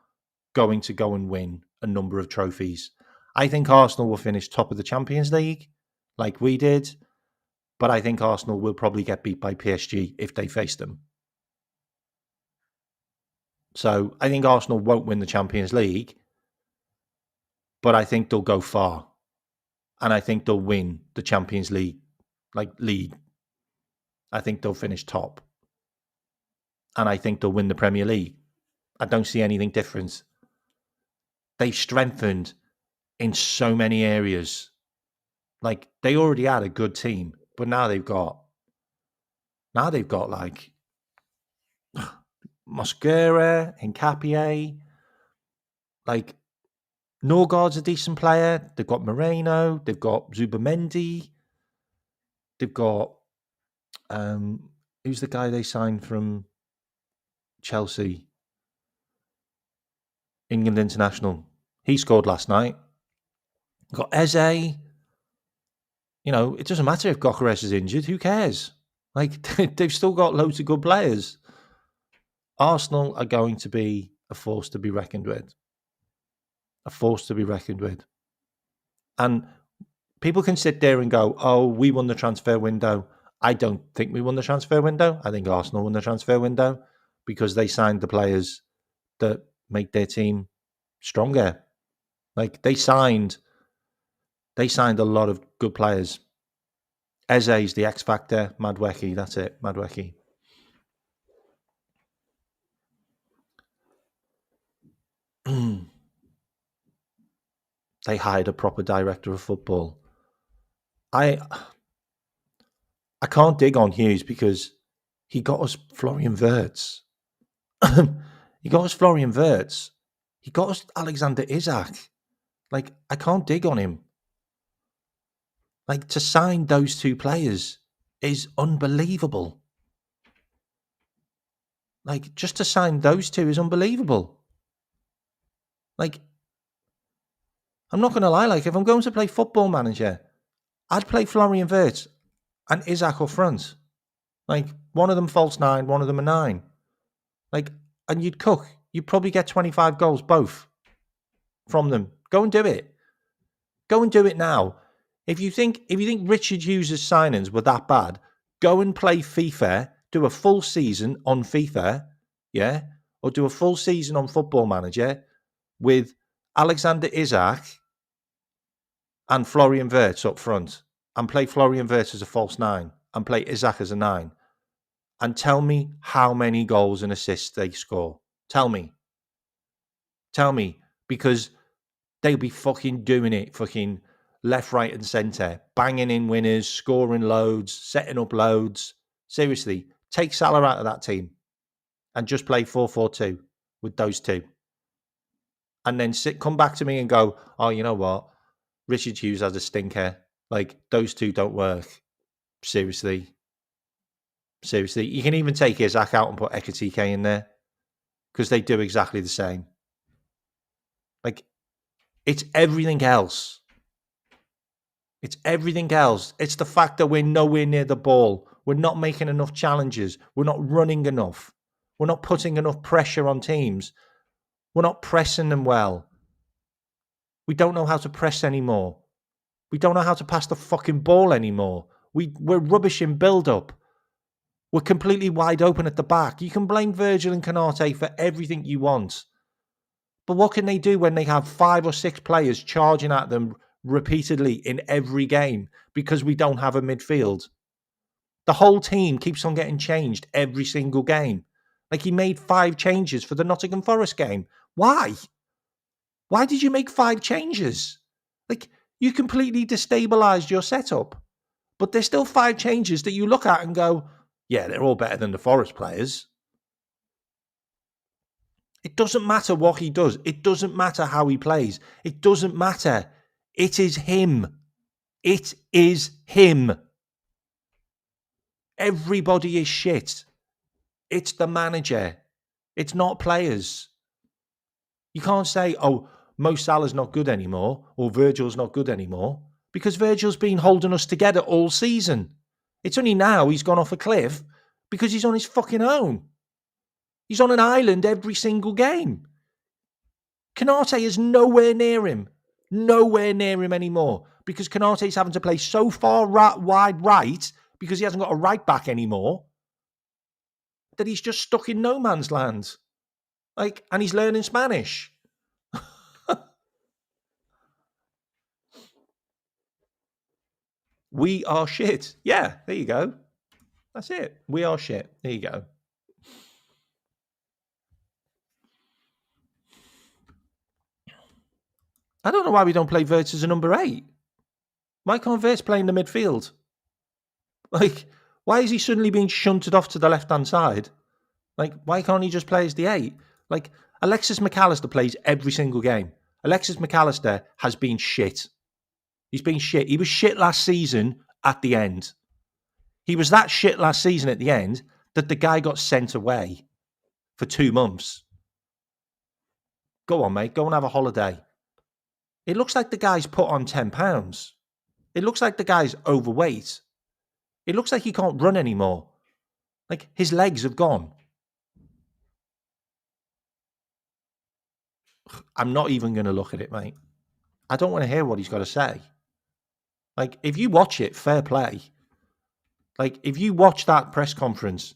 going to go and win a number of trophies. I think Arsenal will finish top of the Champions League, like we did, but I think Arsenal will probably get beat by PSG if they face them. So I think Arsenal won't win the Champions League, but I think they'll go far. And I think they'll win the Champions League, league. I think they'll finish top. And I think they'll win the Premier League. I don't see anything different. They've strengthened in so many areas. Like, they already had a good team, but now they've got like Mosquera, Hincapié, like Norgard's a decent player. They've got Moreno, they've got Zubamendi, they've got who's the guy they signed from Chelsea? England international. He scored last night. Got Eze. You know, it doesn't matter if Gokares is injured. Who cares? Like, they've still got loads of good players. Arsenal are going to be a force to be reckoned with. A force to be reckoned with. And people can sit there and go, "Oh, we won the transfer window." I don't think we won the transfer window. I think Arsenal won the transfer window because they signed the players that make their team stronger. Like, they signed They signed a lot of good players. Eze's the X Factor. Madweki, that's it. Madweki. They hired a proper director of football. I can't dig on Hughes because he got us Florian Wirtz. He got us Florian Wirtz. He got us Alexander Isak. Like, I can't dig on him. Like, to sign those two players is unbelievable. Like, just to sign those two is unbelievable. Like, I'm not going to lie. Like, if I'm going to play Football Manager, I'd play Florian Wirtz and Isak up front. Like, one of them false 9, one of them a 9. Like, and you'd cook. You'd probably get 25 goals, both from them. Go and do it. Go and do it now. If you think Richard Hughes' signings were that bad, go and play FIFA, do a full season on FIFA, yeah? Or do a full season on Football Manager with Alexander Isak and Florian Wirtz up front, and play Florian Wirtz as a false 9, and play Isak as a 9. And tell me how many goals and assists they score. Tell me. Because they'll be fucking doing it, fucking left, right, and centre, banging in winners, scoring loads, setting up loads. Seriously, take Salah out of that team and just play 4-4-2 with those two. And then come back to me and go, oh, you know what? Richard Hughes has a stinker. Like, those two don't work. Seriously. You can even take Isak out and put Ekatike in there because they do exactly the same. Like, it's everything else. It's everything else. It's the fact that we're nowhere near the ball. We're not making enough challenges. We're not running enough. We're not putting enough pressure on teams. We're not pressing them well. We don't know how to press anymore. We don't know how to pass the fucking ball anymore. We're rubbish in build-up. We're completely wide open at the back. You can blame Virgil and Canate for everything you want. But what can they do when they have 5 or 6 players charging at them repeatedly in every game because we don't have a midfield? The whole team keeps on getting changed every single game. Like, he made 5 changes for the Nottingham Forest game. Why? Why did you make 5 changes? Like, you completely destabilised your setup. But there's still 5 changes that you look at and go, yeah, they're all better than the Forest players. It doesn't matter what he does. It doesn't matter how he plays. It doesn't matter. It is him. It is him. Everybody is shit. It's the manager. It's not players. You can't say, oh, Mo Salah's not good anymore or Virgil's not good anymore because Virgil's been holding us together all season. It's only now he's gone off a cliff because he's on his fucking own. He's on an island every single game. Canate is nowhere near him. Nowhere near him anymore because Canate's having to play so far wide right because he hasn't got a right back anymore that he's just stuck in no man's land. Like, and he's learning Spanish. We are shit. Yeah, there you go. That's it. We are shit. There you go. I don't know why we don't play Wirtz as a number 8. Why can't Wirtz play in the midfield? Like, why is he suddenly being shunted off to the left-hand side? Like, why can't he just play as the 8? Like, Alexis McAllister plays every single game. Alexis McAllister has been shit. He's been shit. He was shit last season at the end. He was that shit last season at the end that the guy got sent away for 2 months. Go on, mate. Go and have a holiday. It looks like the guy's put on 10 pounds. It looks like the guy's overweight. It looks like he can't run anymore. Like, his legs have gone. I'm not even going to look at it, mate. I don't want to hear what he's got to say. Like, if you watch it, fair play. Like, if you watch that press conference,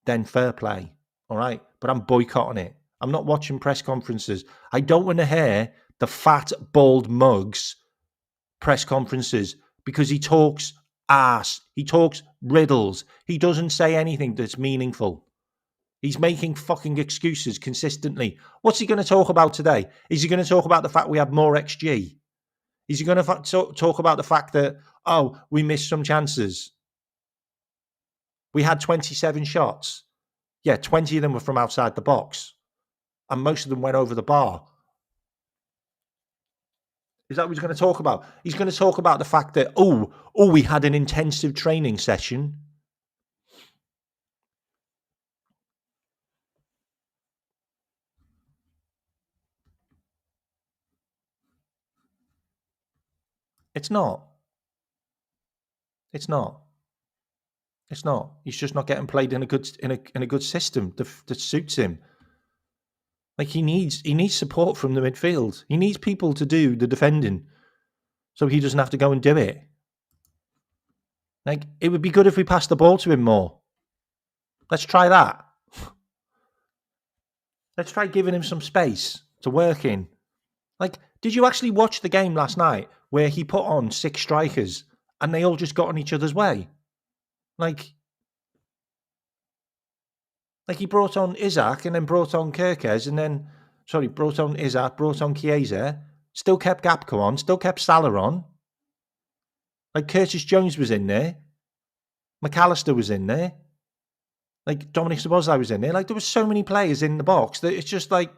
then fair play. All right? But I'm boycotting it. I'm not watching press conferences. I don't want to hear the fat, bald mugs press conferences because he talks ass. He talks riddles. He doesn't say anything that's meaningful. He's making fucking excuses consistently. What's he going to talk about today? Is he going to talk about the fact we have more XG? Is he going to talk about the fact that, oh, we missed some chances? We had 27 shots. Yeah, 20 of them were from outside the box. And most of them went over the bar. Is that what he's going to talk about? He's going to talk about the fact that, we had an intensive training session. It's not. It's not. It's not. He's just not getting played in a good system that suits him. Like he needs support from the midfield. He needs people to do the defending, so he doesn't have to go and do it. Like it would be good if we passed the ball to him more. Let's try that. Let's try giving him some space to work in. Like, did you actually watch the game last night where he put on 6 strikers and they all just got on each other's way? Like he brought on Isaac and then brought on Kirkes and then, brought on Isaac, brought on Chiesa, still kept Gapco on, still kept Salah on. Like Curtis Jones was in there. McAllister was in there. Like Dominic Szoboszlai was in there. Like there were so many players in the box that it's just like,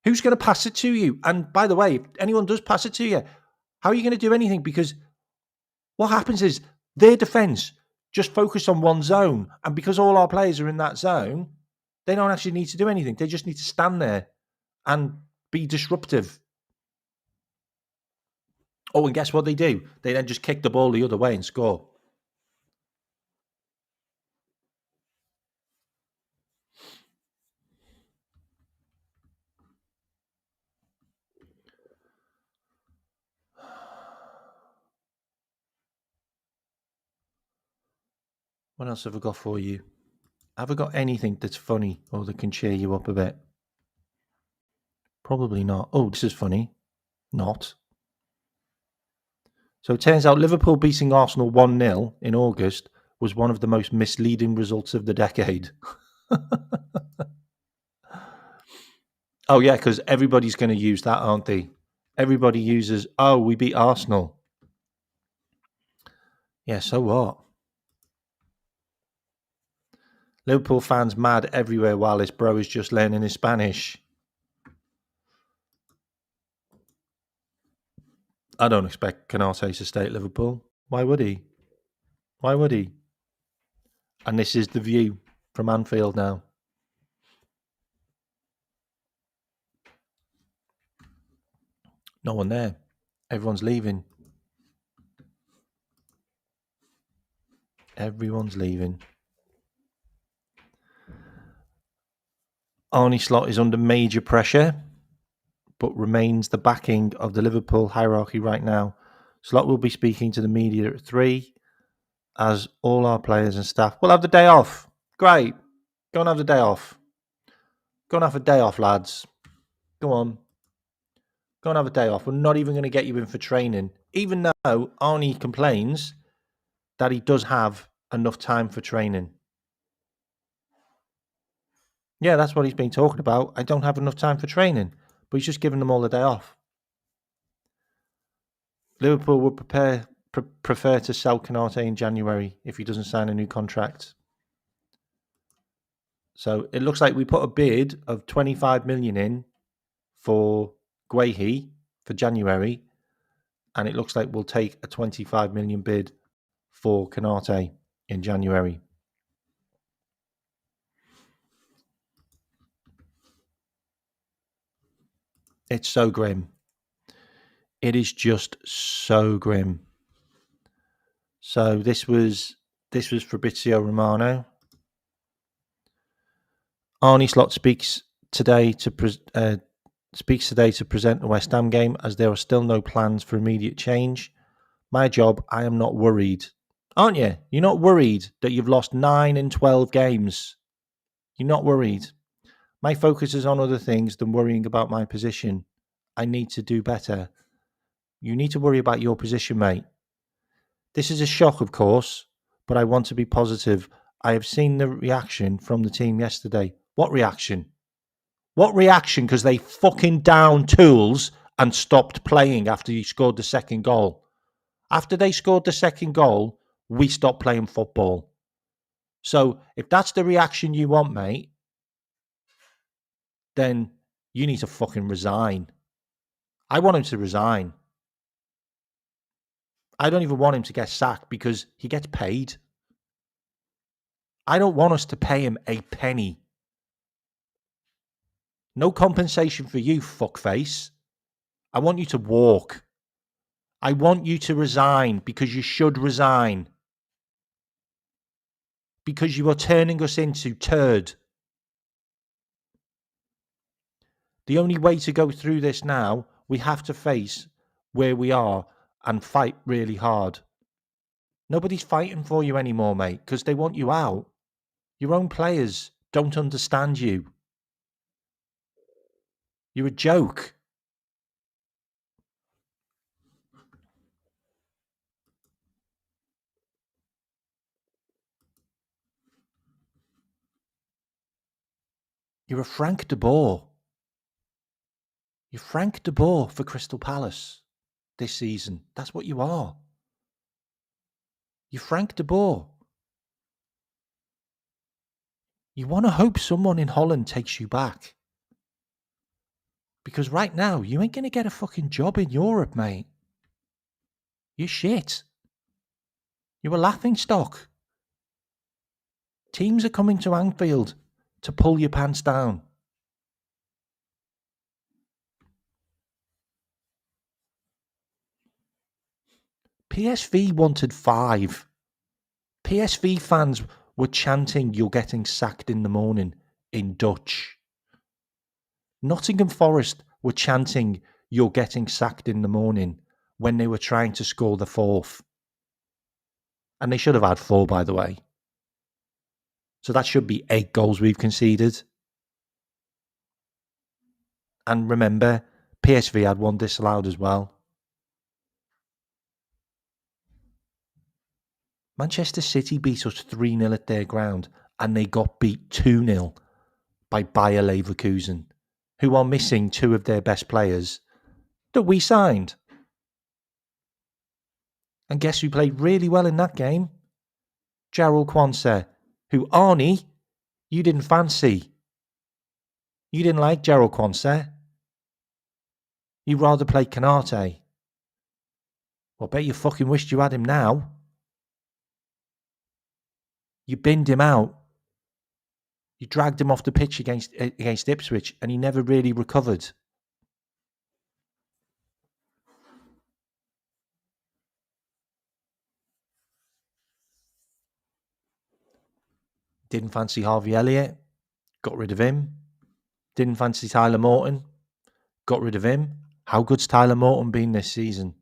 who's going to pass it to you? And by the way, if anyone does pass it to you, how are you going to do anything? Because what happens is their defence just focus on one zone. And because all our players are in that zone, they don't actually need to do anything. They just need to stand there and be disruptive. Oh, and guess what they do? They then just kick the ball the other way and score. What else have I got for you? Have I got anything that's funny or that can cheer you up a bit? Probably not. Oh, this is funny. Not. So it turns out Liverpool beating Arsenal 1-0 in August was one of the most misleading results of the decade. Oh, yeah, because everybody's going to use that, aren't they? Everybody uses, we beat Arsenal. Yeah, so what? Liverpool fans mad everywhere while this bro is just learning his Spanish. I don't expect Canate to stay at Liverpool. Why would he? Why would he? And this is the view from Anfield now. No one there. Everyone's leaving. Everyone's leaving. Arne Slot is under major pressure, but remains the backing of the Liverpool hierarchy right now. Slot will be speaking to the media at 3, as all our players and staff will have the day off. Great. Go and have the day off. Go and have a day off, lads. Go on. Go and have a day off. We're not even going to get you in for training, even though Arnie complains that he does have enough time for training. Yeah, that's what he's been talking about. I don't have enough time for training, but he's just giving them all the day off. Liverpool would prefer to sell Canate in January if he doesn't sign a new contract. So it looks like we put a bid of 25 million in for Guehi for January, and it looks like we'll take a 25 million bid for Canate in January. It's so grim. It is just so grim. So this was Fabrizio Romano. Arne Slot speaks today to present the West Ham game, as there are still no plans for immediate change. My job, I am not worried. Aren't you? You're not worried that you've lost 9 in 12 games. You're not worried. My focus is on other things than worrying about my position. I need to do better. You need to worry about your position, mate. This is a shock, of course, but I want to be positive. I have seen the reaction from the team yesterday. What reaction? What reaction? Because they fucking downed tools and stopped playing after you scored the second goal. After they scored the second goal, we stopped playing football. So if that's the reaction you want, mate, then you need to fucking resign. I want him to resign. I don't even want him to get sacked because he gets paid. I don't want us to pay him a penny. No compensation for you, fuckface. I want you to walk. I want you to resign because you should resign. Because you are turning us into turd. The only way to go through this now, we have to face where we are and fight really hard. Nobody's fighting for you anymore, mate, because they want you out. Your own players don't understand you. You're a joke. You're a Frank de Boer. You're Frank de Boer for Crystal Palace this season. That's what you are. You're Frank de Boer. You want to hope someone in Holland takes you back. Because right now, you ain't going to get a fucking job in Europe, mate. You're shit. You're a laughing stock. Teams are coming to Anfield to pull your pants down. PSV wanted 5. PSV fans were chanting, "You're getting sacked in the morning," in Dutch. Nottingham Forest were chanting, "You're getting sacked in the morning," when they were trying to score the 4th. And they should have had 4, by the way. So that should be 8 goals we've conceded. And remember, PSV had 1 disallowed as well. Manchester City beat us 3-0 at their ground, and they got beat 2-0 by Bayer Leverkusen, who are missing 2 of their best players that we signed. And guess who played really well in that game? Jarrell Quansah, who, Arnie, you didn't fancy. You didn't like Jarrell Quansah. You'd rather play Canate. Well, I bet you fucking wished you had him now. You binned him out. You dragged him off the pitch against Ipswich, and he never really recovered. Didn't fancy Harvey Elliott. Got rid of him. Didn't fancy Tyler Morton. Got rid of him. How good's Tyler Morton been this season?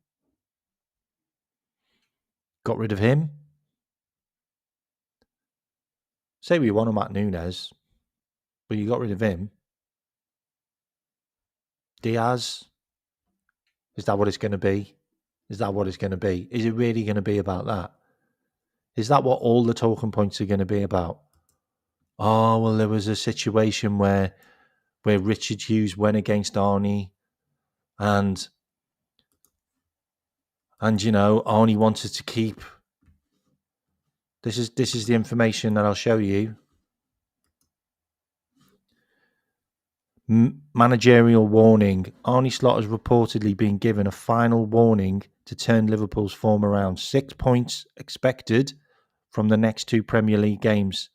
Got rid of him. Say we want him at Nunes, but you got rid of him. Diaz. Is that what it's going to be? Is that what it's going to be? Is it really going to be about that? Is that what all the talking points are going to be about? Oh, well, there was a situation where Richard Hughes went against Arnie and you know, Arnie wanted to keep. This is the information that I'll show you. Managerial warning. Arnie Slot has reportedly been given a final warning to turn Liverpool's form around. 6 points expected from the next 2 Premier League games.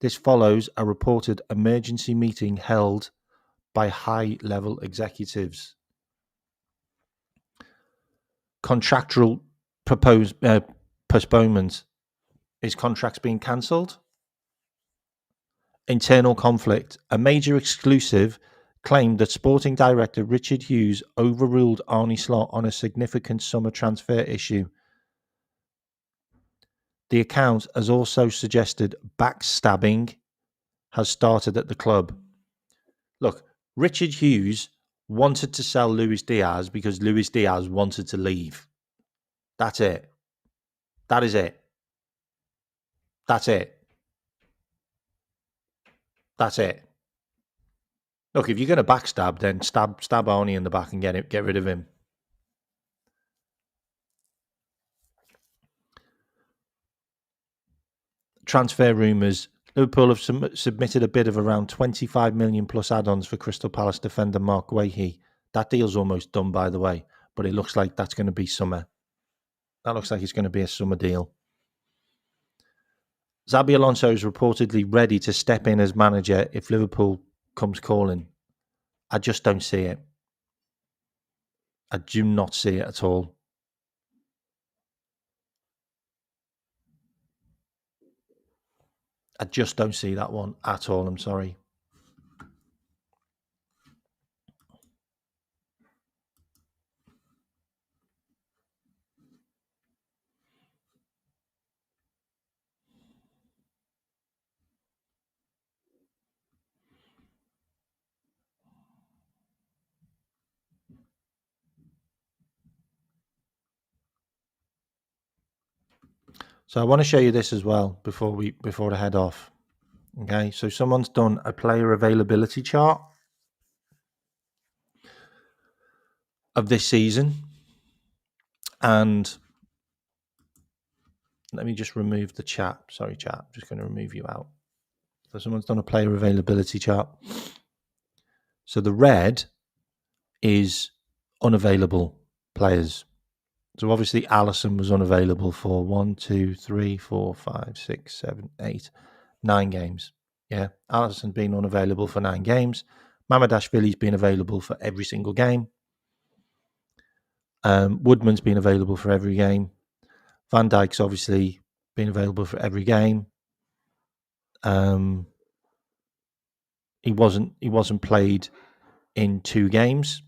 This follows a reported emergency meeting held by high-level executives. Contractual postponement. Is contracts being cancelled? Internal conflict. A major exclusive claimed that sporting director Richard Hughes overruled Arnie Slot on a significant summer transfer issue. The account has also suggested backstabbing has started at the club. Look, Richard Hughes wanted to sell Luis Diaz because Luis Diaz wanted to leave. That's it. That is it. That's it. That's it. Look, if you're going to backstab, then stab Arnie in the back and get rid of him. Transfer rumours. Liverpool have submitted a bid of around 25 million plus add-ons for Crystal Palace defender Mark Guehi. That deal's almost done, by the way, but it looks like that's going to be summer. That looks like it's going to be a summer deal. Xabi Alonso is reportedly ready to step in as manager if Liverpool comes calling. I just don't see it. I do not see it at all. I just don't see that one at all. I'm sorry. So I want to show you this as well before I head off. Okay, so someone's done a player availability chart of this season, and let me just remove the chat. Sorry, chat. I'm just going to remove you out. So someone's done a player availability chart. So the red is unavailable players. So obviously Alisson was unavailable for 1, 2, 3, 4, 5, 6, 7, 8, 9 games. Yeah, Alisson's been unavailable for 9 games. Mamadashvili's been available for every single game. Woodman's been available for every game. Van Dijk's obviously been available for every game. He wasn't played in 2 games.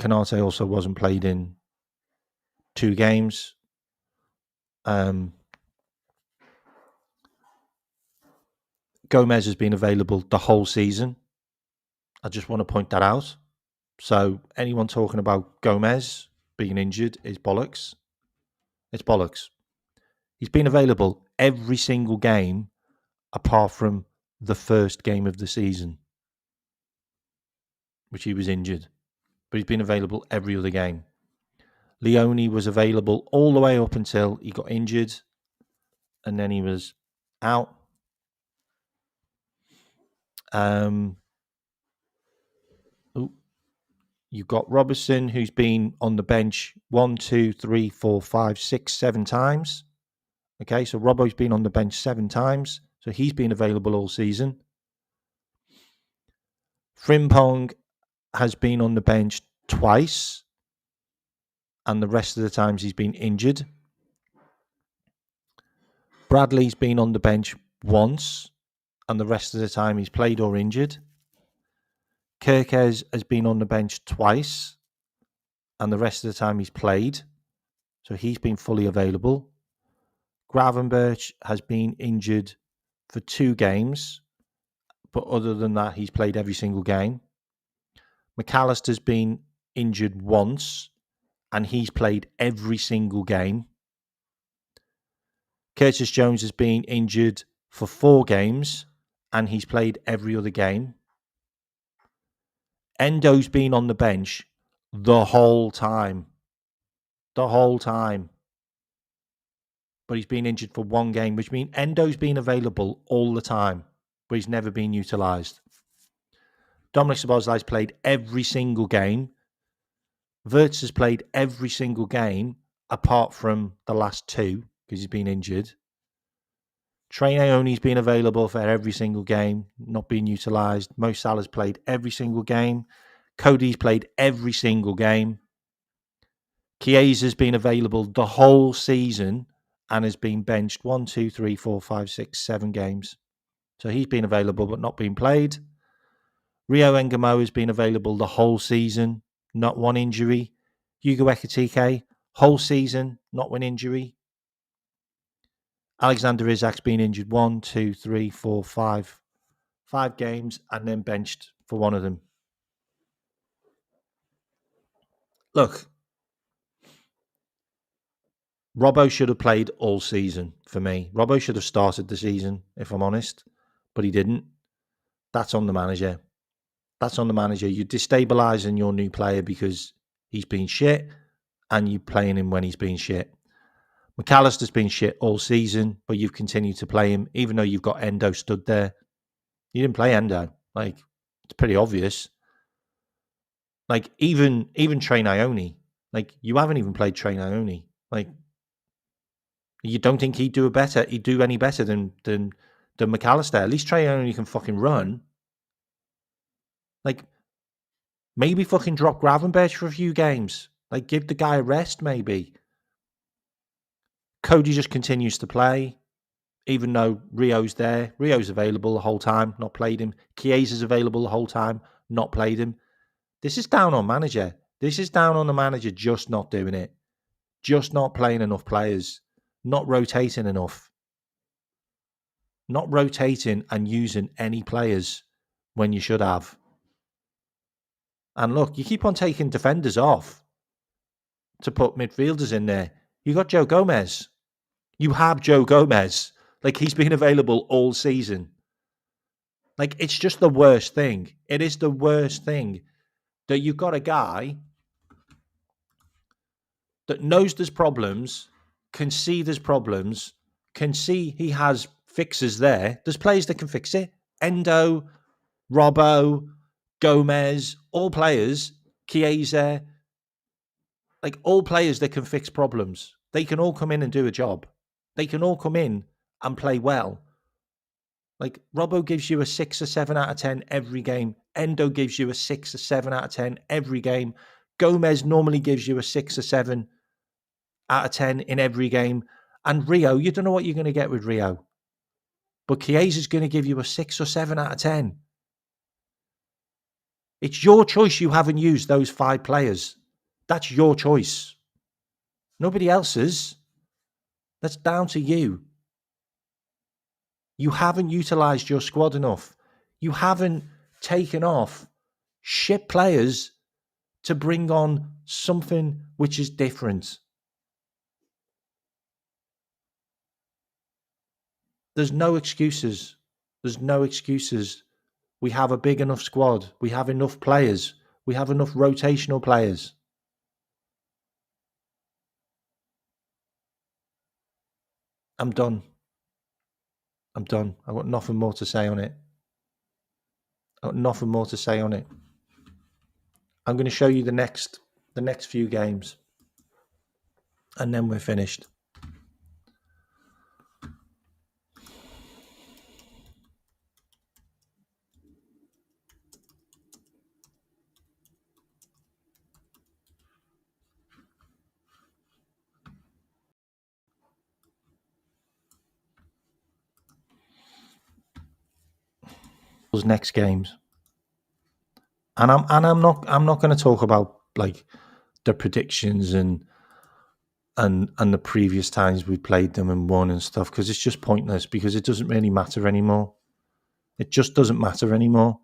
Canate also wasn't played in 2 games. Gomez has been available the whole season. I just want to point that out. So anyone talking about Gomez being injured is bollocks. It's bollocks. He's been available every single game apart from the first game of the season, which he was injured. But he's been available every other game. Leone was available all the way up until he got injured, and then he was out. You've got Robertson, who's been on the bench 1, 2, 3, 4, 5, 6, 7 times. Okay, so Robbo's been on the bench 7 times, so he's been available all season. Frimpong has been on the bench twice, and the rest of the times he's been injured. Bradley's been on the bench once, and the rest of the time he's played or injured. Kirkes has been on the bench twice, and the rest of the time he's played, so he's been fully available. Gravenberch has been injured for 2 games, but other than that, he's played every single game. McAllister's been injured once, and he's played every single game. Curtis Jones has been injured for 4 games, and he's played every other game. Endo's been on the bench the whole time. The whole time. But he's been injured for 1 game, which means Endo's been available all the time, but he's never been utilised. Dominic Szoboszlai's played every single game. Wirtz has played every single game apart from the last 2 because he's been injured. Trey Naoni's been available for every single game, not being utilised. Mo Salah's played every single game. Cody's played every single game. Chiesa's been available the whole season and has been benched 1, 2, 3, 4, 5, 6, 7 games. So he's been available but not been played. Rio Engamo has been available the whole season, not 1 injury. Hugo Ekitike, whole season, not 1 injury. Alexander Isak's been injured 1, 2, 3, 4, 5 games and then benched for one of them. Look, Robbo should have played all season for me. Robbo should have started the season, if I'm honest, but he didn't. That's on the manager. That's on the manager. You're destabilising your new player because he's been shit and you're playing him when he's been shit. McAllister's been shit all season, but you've continued to play him, even though you've got Endo stood there. You didn't play Endo. Like, it's pretty obvious. Like, even Trey Ione. Like, you haven't even played Trey Ione. Like, you don't think he'd do any better than McAllister? At least Trey Ione can fucking run. Like, maybe fucking drop Gravenberch for a few games. Like, give the guy a rest, maybe. Cody just continues to play, even though Rio's there. Rio's available the whole time, not played him. Chiesa's available the whole time, not played him. This is down on manager. This is down on the manager just not doing it. Just not playing enough players. Not rotating enough. Not rotating and using any players when you should have. And look, you keep on taking defenders off to put midfielders in there. You got Joe Gomez. You have Joe Gomez. Like, he's been available all season. Like, it's just the worst thing. It is the worst thing that you've got a guy that knows there's problems, can see there's problems, can see he has fixes there. There's players that can fix it. Endo, Robbo, Gomez, all players, Chiesa, like all players that can fix problems. They can all come in and do a job. They can all come in and play well. Like, Robbo gives you a 6 or 7 out of 10 every game. Endo gives you a 6 or 7 out of 10 every game. Gomez normally gives you a 6 or 7 out of 10 in every game. And Rio, you don't know what you're going to get with Rio. But Chiesa's going to give you a 6 or 7 out of 10. It's your choice you haven't used those 5 players. That's your choice. Nobody else's. That's down to you. You haven't utilised your squad enough. You haven't taken off shit players to bring on something which is different. There's no excuses. There's no excuses. We have a big enough squad. We have enough players. We have enough rotational players. I'm done. I'm done. I've got nothing more to say on it. I've got nothing more to say on it. I'm going to show you the next few games, and then we're finished. Those next games, and I'm not going to talk about like the predictions and the previous times we played them and won and stuff, because it's just pointless, because it doesn't really matter anymore. It just doesn't matter anymore.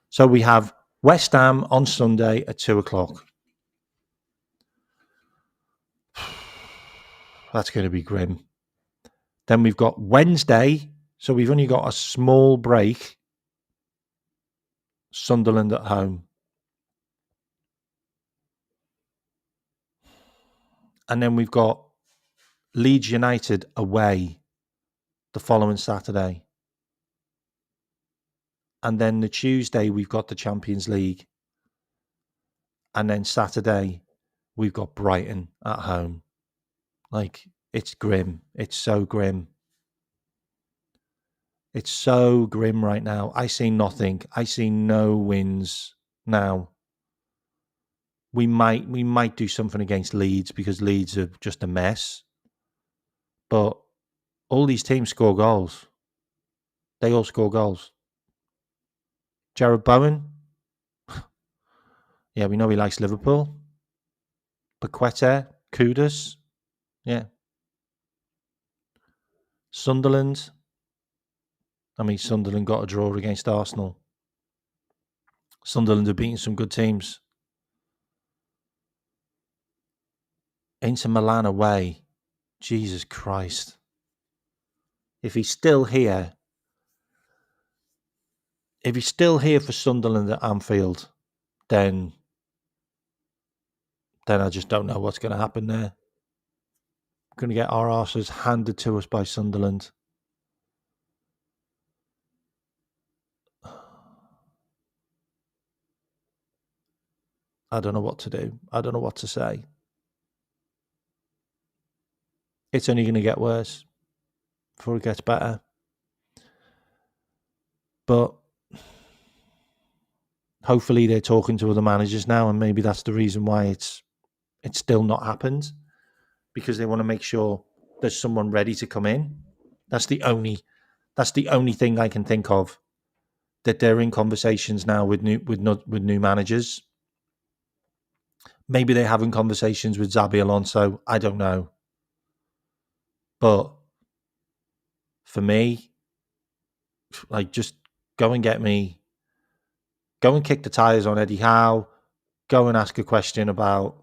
So we have West Ham on Sunday at 2:00. That's going to be grim. Then we've got Wednesday, so we've only got a small break. Sunderland at home. And then we've got Leeds United away the following Saturday. And then the Tuesday, we've got the Champions League. And then Saturday, we've got Brighton at home. Like, it's grim. It's so grim. It's so grim right now. I see nothing. I see no wins now. We might do something against Leeds, because Leeds are just a mess. But all these teams score goals. They all score goals. Jared Bowen. Yeah, we know he likes Liverpool. Paqueta, Kudus. Yeah. Sunderland. I mean, Sunderland got a draw against Arsenal. Sunderland are beating some good teams. Inter Milan away. Jesus Christ. If he's still here for Sunderland at Anfield, then I just don't know what's going to happen there. We're going to get our arses handed to us by Sunderland. I don't know what to do. I don't know what to say. It's only going to get worse before it gets better. But hopefully they're talking to other managers now, and maybe that's the reason why it's still not happened, because they want to make sure there's someone ready to come in. That's the only thing I can think of, that they're in conversations now with new managers. Maybe they're having conversations with Xabi Alonso. I don't know. But for me, like, just go and kick the tyres on Eddie Howe. Go and ask a question about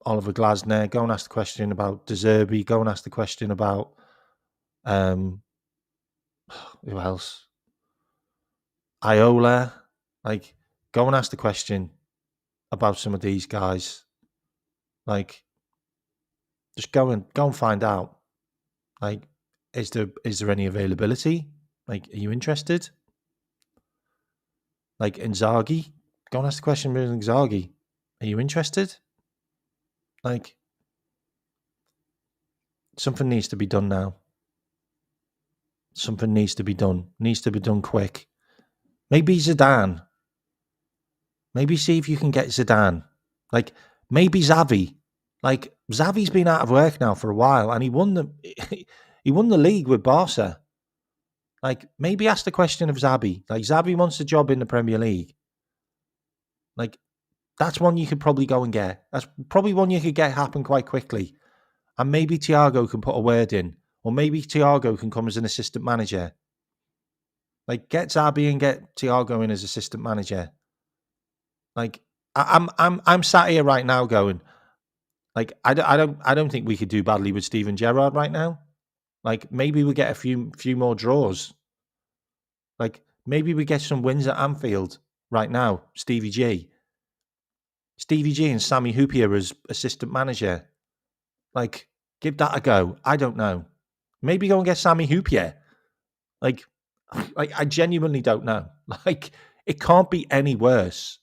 Oliver Glasner. Go and ask the question about De Zerbi. Go and ask the question about who else? Iola. Like, go and ask the question about some of these guys. Like, just go and find out. Like, is there any availability? Like, are you interested? Like, Inzaghi, go and ask the question about Inzaghi. Are you interested? Like, something needs to be done now. Something needs to be done. Needs to be done quick. Maybe Zidane. Maybe see if you can get Zidane. Like, maybe Xavi. Like, Xavi's been out of work now for a while, and he won the league with Barca. Like, maybe ask the question of Xavi. Like, Xavi wants a job in the Premier League. Like, that's one you could probably go and get. That's probably one you could get happen quite quickly. And maybe Thiago can put a word in. Or maybe Thiago can come as an assistant manager. Like, get Xabi and get Thiago in as assistant manager. Like, I'm sat here right now going, like, I don't think we could do badly with Steven Gerrard right now. Like, maybe we get a few more draws. Like, maybe we get some wins at Anfield right now. Stevie G and Sammy Hoopier as assistant manager. Like, give that a go. I don't know. Maybe go and get Sammy Hoopier. Like, I genuinely don't know. Like, it can't be any worse.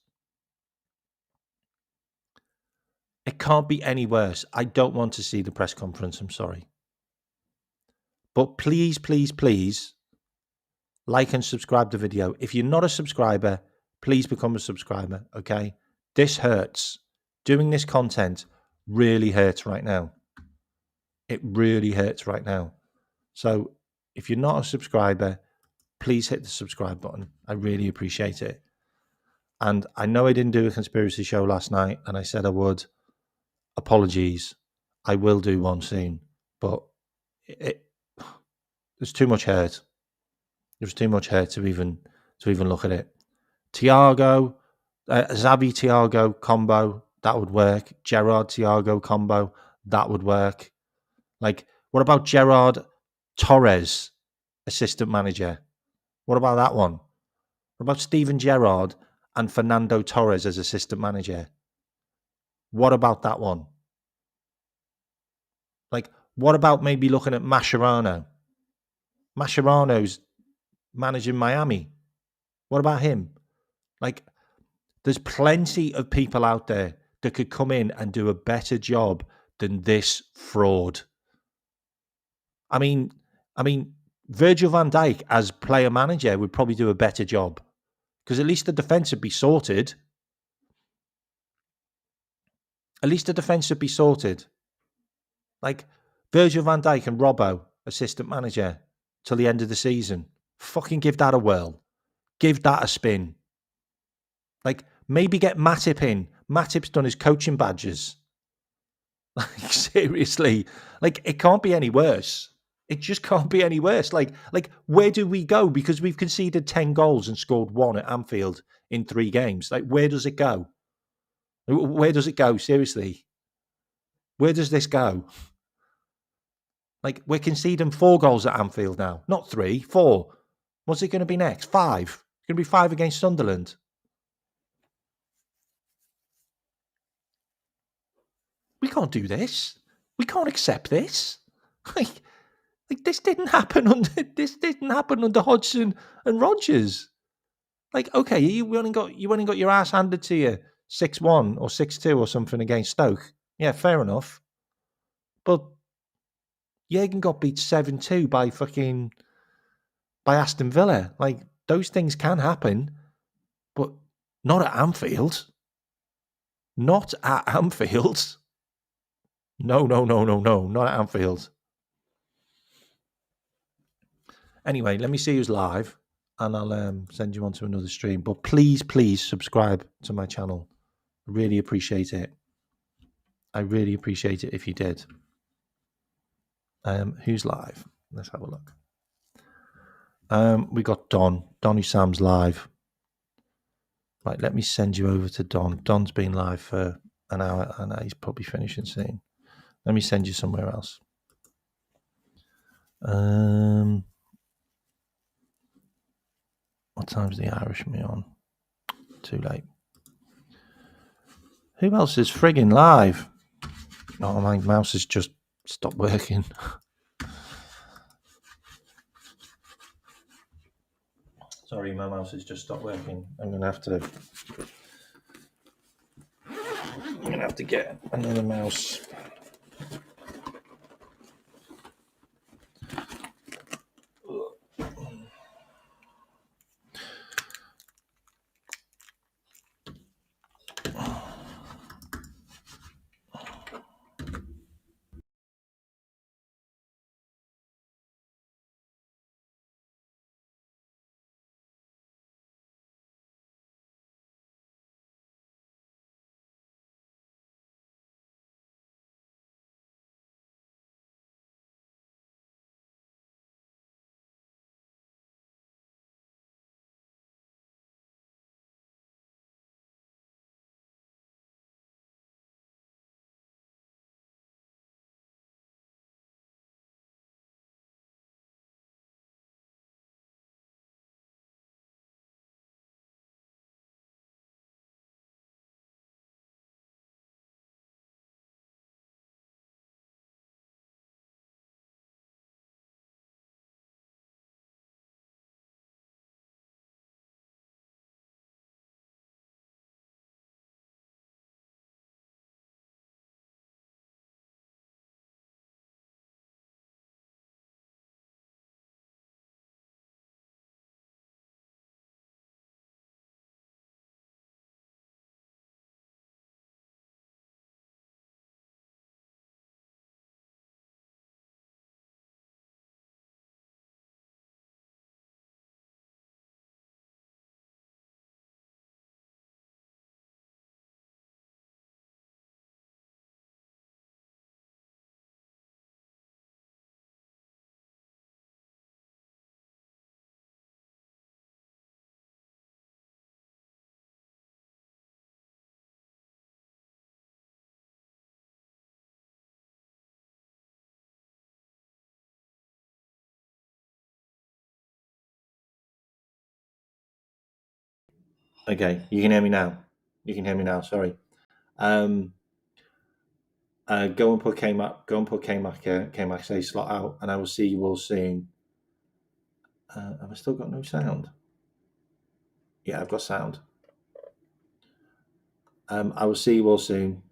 It can't be any worse. I don't want to see the press conference. I'm sorry. But please, please, please, like and subscribe to the video. If you're not a subscriber, please become a subscriber, okay? This hurts. Doing this content really hurts right now. It really hurts right now. So if you're not a subscriber, please hit the subscribe button. I really appreciate it. And I know I didn't do a conspiracy show last night, and I said I would. Apologies. I will do one soon. But there's too much hurt. There's too much hurt to even look at it. Thiago, Xavi Thiago combo, that would work. Gerrard Thiago combo, that would work. Like, what about Gerrard Torres, assistant manager? What about that one? What about Steven Gerrard and Fernando Torres as assistant manager? What about that one? Like, what about maybe looking at Mascherano? Mascherano's managing Miami. What about him? Like, there's plenty of people out there that could come in and do a better job than this fraud. I mean, Virgil van Dijk as player manager would probably do a better job, because at least the defence would be sorted. Like, Virgil van Dijk and Robbo, assistant manager, till the end of the season. Fucking give that a whirl. Give that a spin. Like, maybe get Matip in. Matip's done his coaching badges. Like, seriously. Like, it can't be any worse. It just can't be any worse. Like, where do we go? Because we've conceded 10 goals and scored 1 at Anfield in 3 games. Like, where does it go? Where does it go? Seriously, where does this go? Like, we're conceding 4 goals at Anfield now, not 3, 4. What's it going to be next? 5. It's going to be 5 against Sunderland. We can't do this. We can't accept this. Like this didn't happen under Hodgson and Rodgers. Like, okay, you only got your ass handed to you 6-1 or 6-2 or something against Stoke. Yeah, fair enough. But Jurgen got beat 7-2 by Aston Villa. Like, those things can happen, but not at Anfield. Not at Anfield. No, not at Anfield. Anyway, let me see who's live, and I'll send you on to another stream. But please subscribe to my channel. I really appreciate it. I really appreciate it if you did. Who's live? Let's have a look. We got Don. Donny Sam's live. Right, let me send you over to Don. Don's been live for an hour, and he's probably finishing soon. Let me send you somewhere else. What time's the Irish me on? Too late. Who else is frigging live? Oh, my mouse has just stopped working. Sorry, my mouse has just stopped working. I'm gonna have to get another mouse. Okay, you can hear me now. Sorry. Go and put Kmack. Go and put Kmack say slot out, and I will see you all soon. Have I still got no sound? Yeah, I've got sound. I will see you all soon.